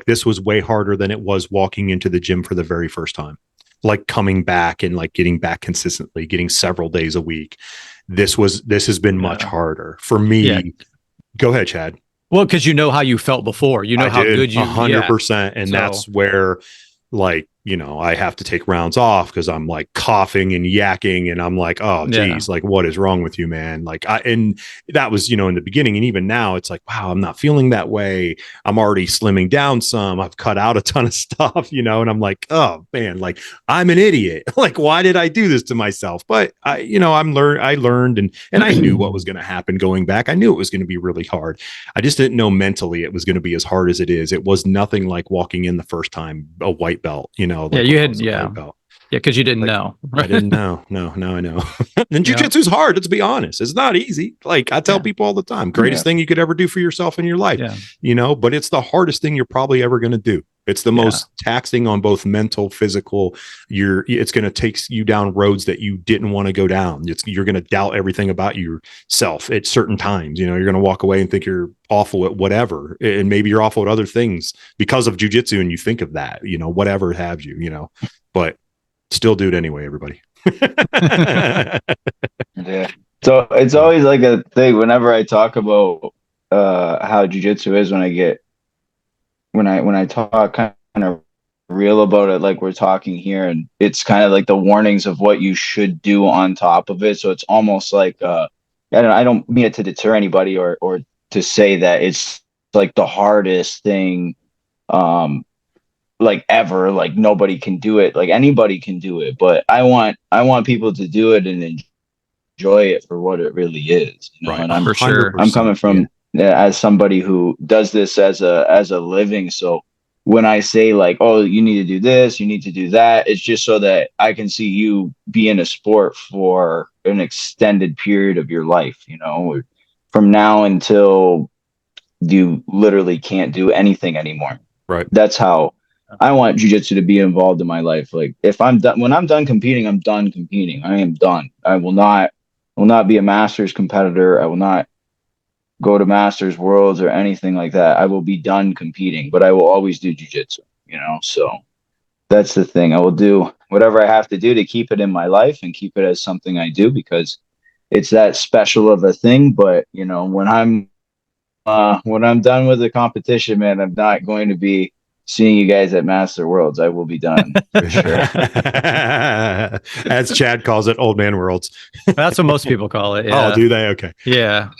this was way harder than it was walking into the gym for the very first time. Like coming back and like getting back consistently, getting several days a week. This has been much harder for me. Yeah. Go ahead, Chad. Well, because how you felt before, how good you 100%. And that's where like, I have to take rounds off because I'm like coughing and yakking, and I'm like, oh geez, like what is wrong with you, man? Like and that was, in the beginning, and even now it's like, wow, I'm not feeling that way. I'm already slimming down some. I've cut out a ton of stuff, and I'm like, oh man, like I'm an idiot. Like, why did I do this to myself? But I learned and I knew what was going to happen going back. I knew it was going to be really hard. I just didn't know mentally it was going to be as hard as it is. It was nothing like walking in the first time a white belt, like you had, because you didn't know. I didn't know. No, now I know. And jiu-jitsu is hard. Let's be honest. It's not easy. Like I tell people all the time, greatest thing you could ever do for yourself in your life, but it's the hardest thing you're probably ever going to do. It's the most taxing on both mental, physical. It's going to take you down roads that you didn't want to go down. You're going to doubt everything about yourself at certain times. You're going to walk away and think you're awful at whatever. And maybe you're awful at other things because of jujitsu. And you think of that, whatever have you, but still do it anyway, everybody. Yeah. So it's always like a thing whenever I talk about how jujitsu is, when I talk kind of real about it, like we're talking here, and it's kind of like the warnings of what you should do on top of it. So it's almost like I don't mean it to deter anybody or to say that it's like the hardest thing like ever, like nobody can do it, like anybody can do it, but I want people to do it and enjoy it for what it really is, Right. And I'm For sure. I'm coming from as somebody who does this as a living. So when I say like, oh, you need to do this, you need to do that, it's just so that I can see you be in a sport for an extended period of your life, from now until you literally can't do anything anymore. Right. That's how I want jiu-jitsu to be involved in my life. Like if I'm done, when I'm done competing, I'm done competing. I am done. I will not be a masters competitor. I will not go to masters worlds or anything like that. I will be done competing, but I will always do jiu-jitsu, so that's the thing. I will do whatever I have to do to keep it in my life and keep it as something I do, because it's that special of a thing. But when I'm done with the competition, man, I'm not going to be seeing you guys at Master Worlds. I will be done for sure. As Chad calls it, old man worlds. That's what most people call it. Yeah. Oh, do they? Okay. Yeah.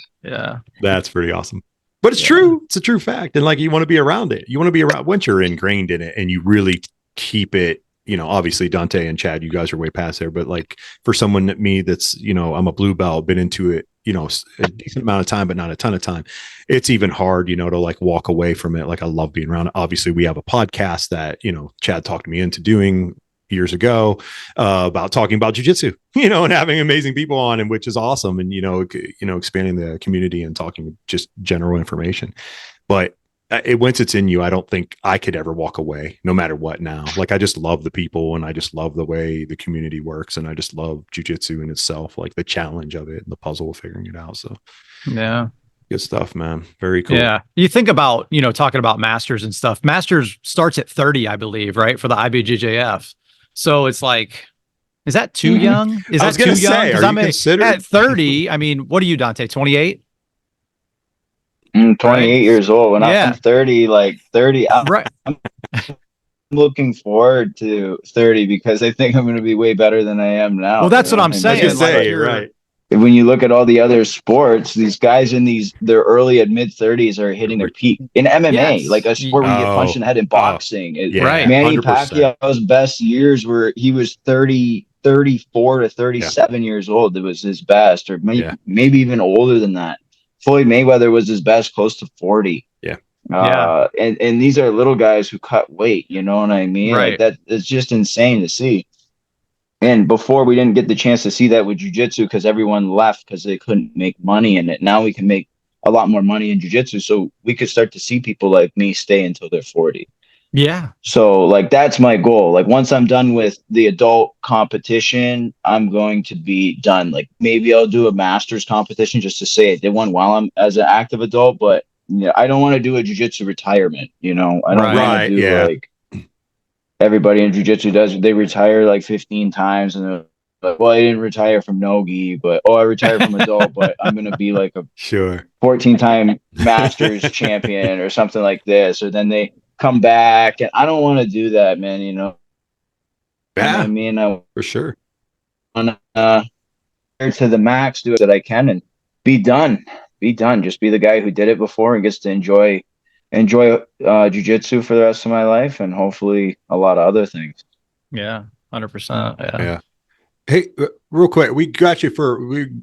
That's pretty awesome. But it's true. It's a true fact. And like, you want to be around it. You want to be around once you're ingrained in it and you really keep it, obviously Dante and Chad, you guys are way past there, but like for someone like me, that's, I'm a blue belt, been into it, a decent amount of time, but not a ton of time. It's even hard, to like walk away from it. Like I love being around it. Obviously we have a podcast that, Chad talked me into doing years ago about talking about jiu-jitsu, and having amazing people on, and which is awesome. And, expanding the community and talking just general information. But once it's in you, I don't think I could ever walk away no matter what now. Like, I just love the people and I just love the way the community works. And I just love jiu-jitsu in itself, like the challenge of it and the puzzle of figuring it out. So yeah. Good stuff, man. Very cool. Yeah. You think about, talking about masters and stuff. Masters starts at 30, I believe, right? For the IBJJF. So it's like, is that too young? Is that too young? Because at 30, I mean, what are you, Dante? 28? I'm 28 years old. When I'm 30, right. I'm looking forward to 30 because I think I'm going to be way better than I am now. Well, that's what I'm saying. Right. When you look at all the other sports, these guys in their early and mid 30s are hitting their peak. In MMA, like a sport where you get punched in the head in boxing. Right. Manny Pacquiao's best years were he was 34 to 37 years old. It was his best, or maybe even older than that. Floyd Mayweather was his best, close to 40. Yeah. And these are little guys who cut weight. You know what I mean? Right. Like that, it's just insane to see. And before, we didn't get the chance to see that with jiu-jitsu because everyone left because they couldn't make money in it. Now we can make a lot more money in jiu-jitsu, so we could start to see people like me stay until they're 40. Yeah. So like that's my goal. Like once I'm done with the adult competition, I'm going to be done. Like maybe I'll do a masters competition just to say I did one while I'm as an active adult, but I don't want to do a jiu-jitsu retirement. I don't want to do like everybody in jiu-jitsu does. They retire like 15 times and they're like, well, I didn't retire from no-gi, but I retired from adult, but I'm going to be like a 14-time masters champion or something like this. Or then they come back, and I don't want to do that, man. Yeah, I mean, for sure. To the max, do it that I can, and be done. Just be the guy who did it before and gets to enjoy jiu-jitsu for the rest of my life, and hopefully a lot of other things. Yeah, 100%. Yeah. Hey, real quick, we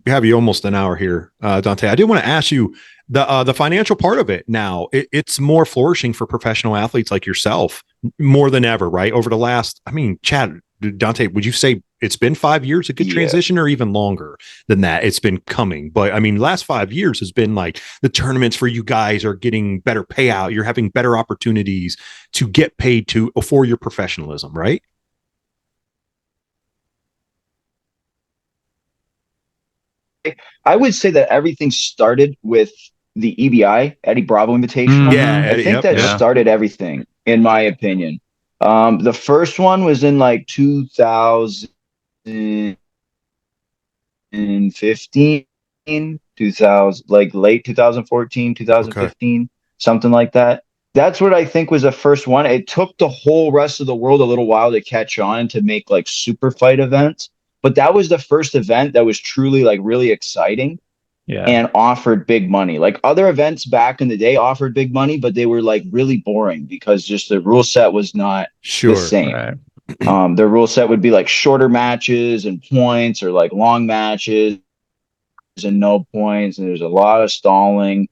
have you almost an hour here, Dante. I did want to ask you the financial part of it. Now it's more flourishing for professional athletes like yourself more than ever, right? Over the last, Chad, Dante, would you say it's been 5 years, a good transition, or even longer than that. It's been coming. But I mean, last 5 years has been like the tournaments for you guys are getting better payout. You're having better opportunities to get paid for your professionalism, right? I would say that everything started with the EBI, Eddie Bravo Invitational. Yeah, I think that started everything, in my opinion. The first one was in like 2015, 2000, like late 2014, 2015, something like that. That's what I think was the first one. It took the whole rest of the world a little while to catch on to make like super fight events. But that was the first event that was truly like really exciting and offered big money. Like other events back in the day offered big money, but they were like really boring because just the rule set was not the same. Right. The rule set would be like shorter matches and points, or like long matches and no points. And there's a lot of stalling.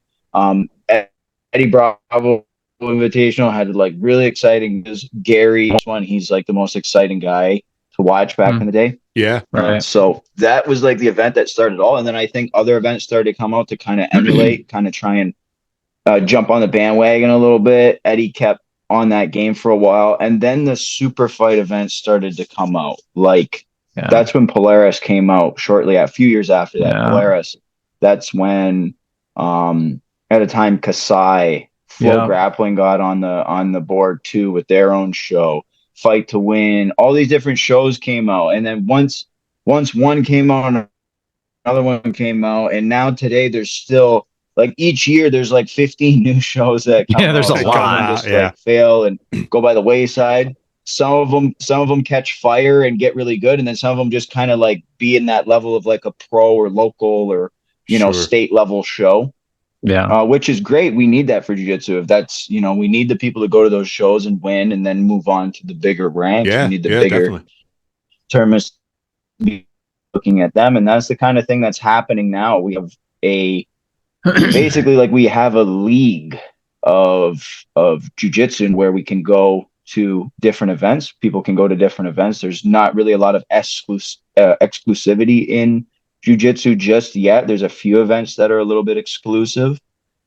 Eddie Bravo Invitational had like really exciting. Gary, this one, he's like the most exciting guy to watch back in the day. Yeah. Right. So that was like the event that started it all. And then I think other events started to come out to kind of emulate, kind of try and jump on the bandwagon a little bit. Eddie kept on that game for a while. And then the super fight events started to come out. Like that's when Polaris came out shortly, a few years after that. Polaris, that's when at a time Kasai, Flow Grappling got on the board too with their own show. Fight to Win, all these different shows came out, and then once one came out, another one came out, and now today there's still like each year there's like 15 new shows that come there's out. a lot just like fail and go by the wayside. Some of them catch fire and get really good, and then some of them just kind of like be in that level of like a pro or local or state level show. Which is great. We need that for jiu-jitsu. If that's, we need the people to go to those shows and win and then move on to the bigger ranks. We need the bigger tournaments to be looking at them. And that's the kind of thing that's happening now. We have basically like we have a league of jiu-jitsu where we can go to different events. People can go to different events. There's not really a lot of exclusivity in jiu-jitsu just yet. There's a few events that are a little bit exclusive,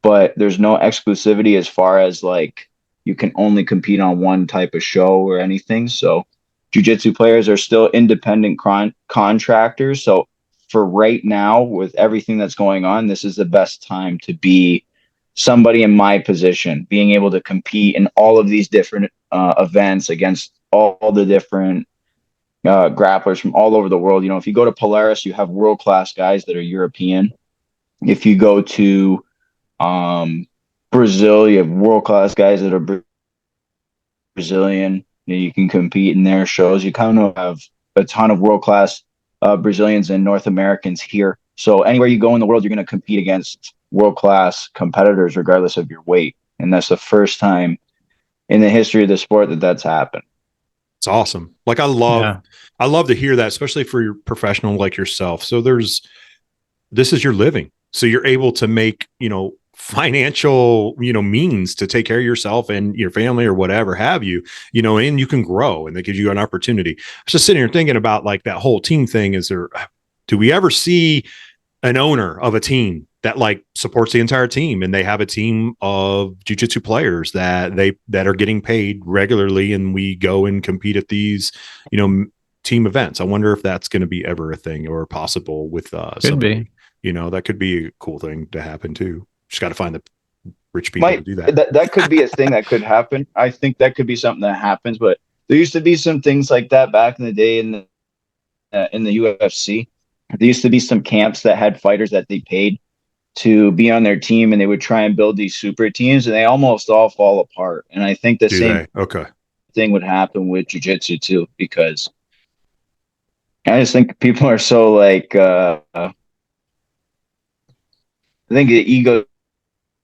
but there's no exclusivity as far as like you can only compete on one type of show or anything. So jiu-jitsu players are still independent contractors. So for right now, with everything that's going on, this is the best time to be somebody in my position, being able to compete in all of these different events against all the different grapplers from all over the world. If you go to Polaris, you have world-class guys that are European. If you go to Brazil, you have world-class guys that are Brazilian. You can compete in their shows. You kind of have a ton of world-class Brazilians and North Americans here. So anywhere you go in the world, you're going to compete against world-class competitors regardless of your weight. And that's the first time in the history of the sport that's happened. It's awesome. Like I love to hear that, especially for your professional like yourself. So this is your living. So you're able to make, financial, means to take care of yourself and your family or whatever have you, and you can grow, and that gives you an opportunity. I was just sitting here thinking about like that whole team thing. Do we ever see an owner of a team that like supports the entire team, and they have a team of jiu-jitsu players that are getting paid regularly, and we go and compete at these, team events? I wonder if that's going to be ever a thing or possible with somebody. That could be a cool thing to happen too. Just got to find the rich people to do that. That could be a thing that could happen. I think that could be something that happens, but there used to be some things like that back in the day in the UFC. There used to be some camps that had fighters that they paid to be on their team, and they would try and build these super teams, and they almost all fall apart. And I think the same thing would happen with jiu-jitsu too, because I just think people are so like, I think the ego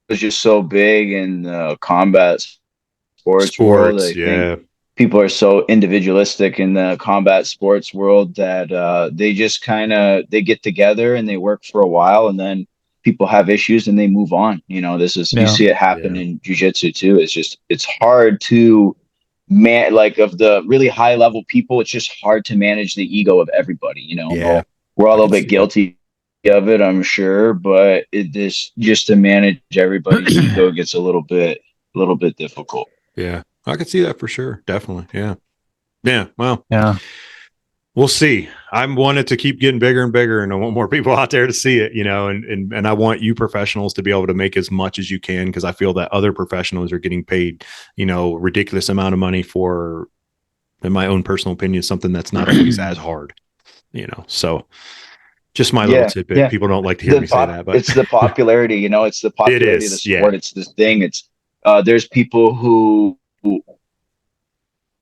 is just so big in the combat sports world. I think people are so individualistic in the combat sports world that they just they get together and they work for a while, and then people have issues and they move on. You see it happen in jiu-jitsu too. It's hard to like of the really high level people, it's just hard to manage the ego of everybody, Yeah, we're all a I little can bit see that. guilty of it, I'm sure, but just to manage everybody's ego gets a little bit difficult. Yeah, I can see that for sure. Definitely. Yeah. Yeah. Well, Yeah. we'll see. I'm wanting to keep getting bigger and bigger, and I want more people out there to see it, and I want you professionals to be able to make as much as you can, because I feel that other professionals are getting paid, ridiculous amount of money for, in my own personal opinion, something that's not always as hard, so just my little Yeah, tidbit. yeah. People don't like to hear me say that, but It's the popularity, it's the it popularity of the is. Yeah. sport. It's this thing. It's there's people who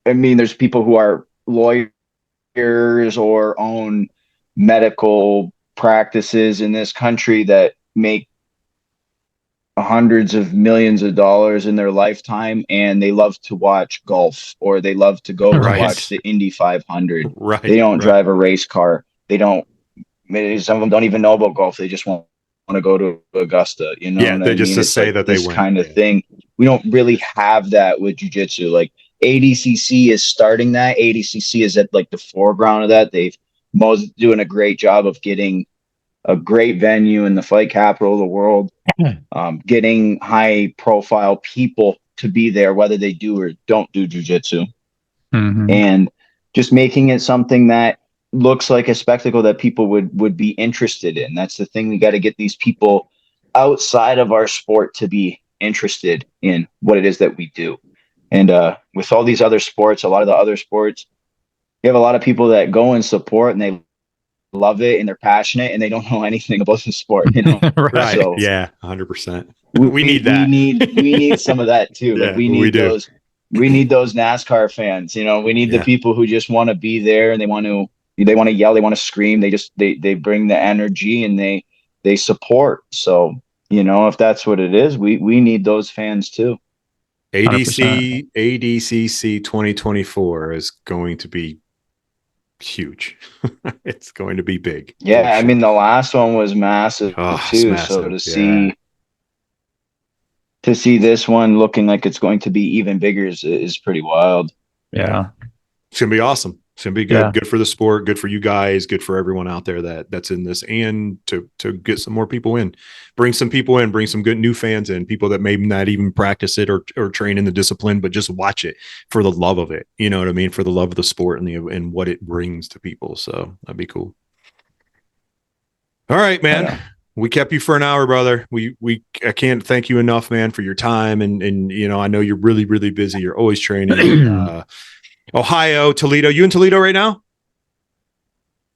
there's people who are lawyers or own medical practices in this country that make hundreds of millions of dollars in their lifetime, and they love to watch golf, or they love to go to Right. watch the Indy 500. They Right. don't Right. drive a race car. They don't, maybe some of them don't even know about golf. They just want to go to Augusta. You know Yeah. what They I just mean? to It's say like that they this went. kind of Yeah. thing. We don't really have that with jiu-jitsu. Like ADCC is starting that. ADCC is at like the foreground of that. They've most doing a great job of getting a great venue in the fight capital of the world, getting high profile people to be there, whether they do or don't do jujitsu, Mm-hmm. and just making it something that looks like a spectacle that people would be interested in. That's the thing. We got to get these people outside of our sport to be interested in what it is that we do. And with all these other sports, a lot of the other sports, you have a lot of people that go and support, and they love it and they're passionate, and they don't know anything about the sport. Right. So Yeah. 100%. we, We need we that. need some of that too. Like Yeah, we do. we need those NASCAR fans. We need the Yeah. people who just want to be there, and they want to yell, they want to scream. They bring the energy, and they support. So if that's what it is, we need those fans too. 100%. ADCC 2024 is going to be huge. It's going to be big. Yeah, I mean the last one was massive It's too. So massive. Yeah. to see this one looking like it's going to be even bigger is pretty wild. Yeah. It's gonna be awesome. It's gonna be good. Yeah. Good for the sport. Good for you guys. Good for everyone out there that's in this, and to get some more people in, bring some people in, bring some good new fans in, people that maybe not even practice it or train in the discipline, but just watch it for the love of it. You know what I mean? For the love of the sport and what it brings to people. So that'd be cool. All right, man. Yeah. We kept you for an hour, brother. I can't thank you enough, man, for your time. And I know you're really, really busy. You're always training. Ohio, Toledo. You in Toledo right now?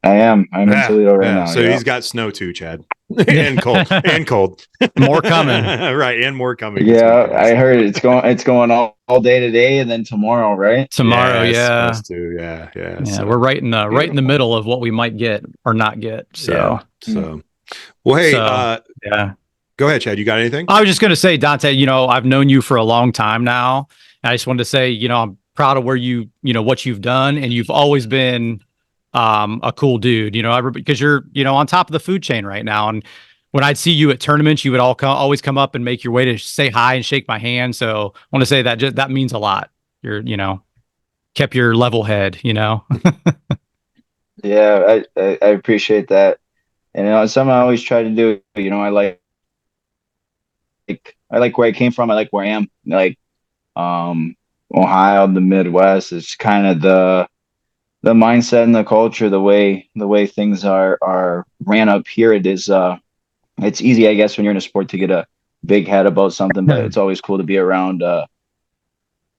I'm in Toledo right now. So yeah. he's got snow too, Chad. and cold. More coming. Right. And more coming. Yeah, I heard it's going all day today and then tomorrow, right? Tomorrow. Yeah. Yeah. To. Yeah. Yeah. So, we're right in the middle of what we might get or not get. So, well, hey, yeah. Go ahead, Chad. You got anything? I was just going to say, Dante, I've known you for a long time now. And I just wanted to say, I'm proud of where what you've done. And you've always been a cool dude, because you're, on top of the food chain right now. And when I'd see you at tournaments, you would always come up and make your way to say hi and shake my hand. So I want to say that means a lot. You're, kept your level head, Yeah, I appreciate that. And it's something I always try to do. I like where I came from. I like where I am. Like Ohio, the Midwest, it's kind of the mindset and the culture, the way things are ran up here. It's easy, I guess, when you're in a sport to get a big head about something, but it's always cool to be around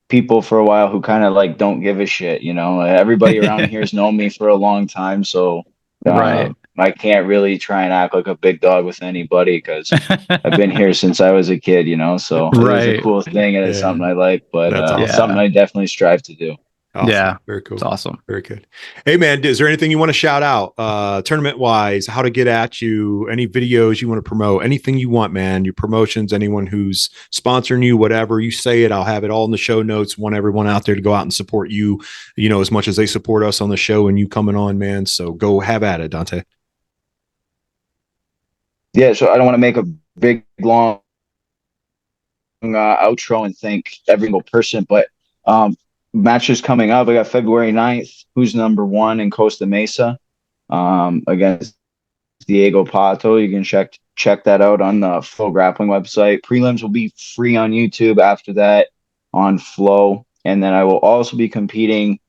people for a while who kind of like don't give a shit. Everybody around here has known me for a long time, so right. I can't really try and act like a big dog with anybody because I've been here since I was a kid, so right. It's a cool thing and it's something I like, but awesome. something I definitely strive to do. Awesome. Yeah. Very cool. It's awesome. Very good. Hey, man, is there anything you want to shout out tournament wise, how to get at you, any videos you want to promote, anything you want, man, your promotions, anyone who's sponsoring you, whatever you say it, I'll have it all in the show notes. Want everyone out there to go out and support you, as much as they support us on the show and you coming on, man. So go have at it, Dante. Yeah. So I don't want to make a big, long outro and thank every single person, but matches coming up. I got February 9th, who's number 1 in Costa Mesa, against Diego Pato. You can check that out on the Flow Grappling website. Prelims will be free on YouTube after that on Flow. And then I will also be competing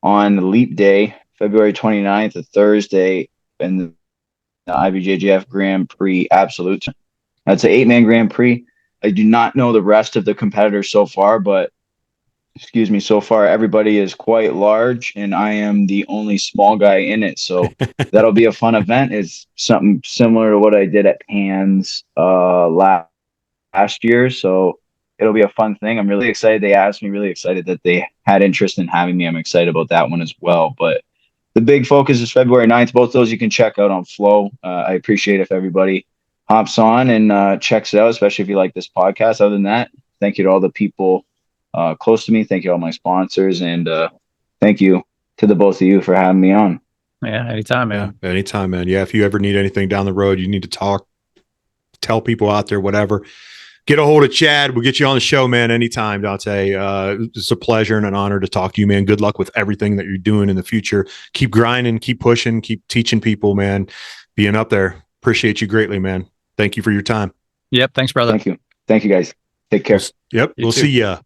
on Leap Day, February 29th, a Thursday, in the IBJJF Grand Prix Absolute. That's an 8-man Grand Prix. I do not know the rest of the competitors so far, but so far everybody is quite large, and I am the only small guy in it. So that'll be a fun event. It's something similar to what I did at Pans last year. So it'll be a fun thing. I'm really excited. They asked me, really excited that they had interest in having me. I'm excited about that one as well. But the big focus is February 9th. Both those you can check out on Flow. I appreciate if everybody hops on and checks it out, especially if you like this podcast. Other than that, thank you to all the people close to me. Thank you to all my sponsors, and thank you to the both of you for having me on. Yeah, anytime, man. Yeah, anytime, man. Yeah, if you ever need anything down the road, you need to talk, tell people out there, whatever, get a hold of Chad. We'll get you on the show, man, anytime, Dante. It's a pleasure and an honor to talk to you, man. Good luck with everything that you're doing in the future. Keep grinding, keep pushing, keep teaching people, man, being up there. Appreciate you greatly, man. Thank you for your time. Yep. Thanks, brother. Thank you. Thank you, guys. Take care. Yep. We'll see ya.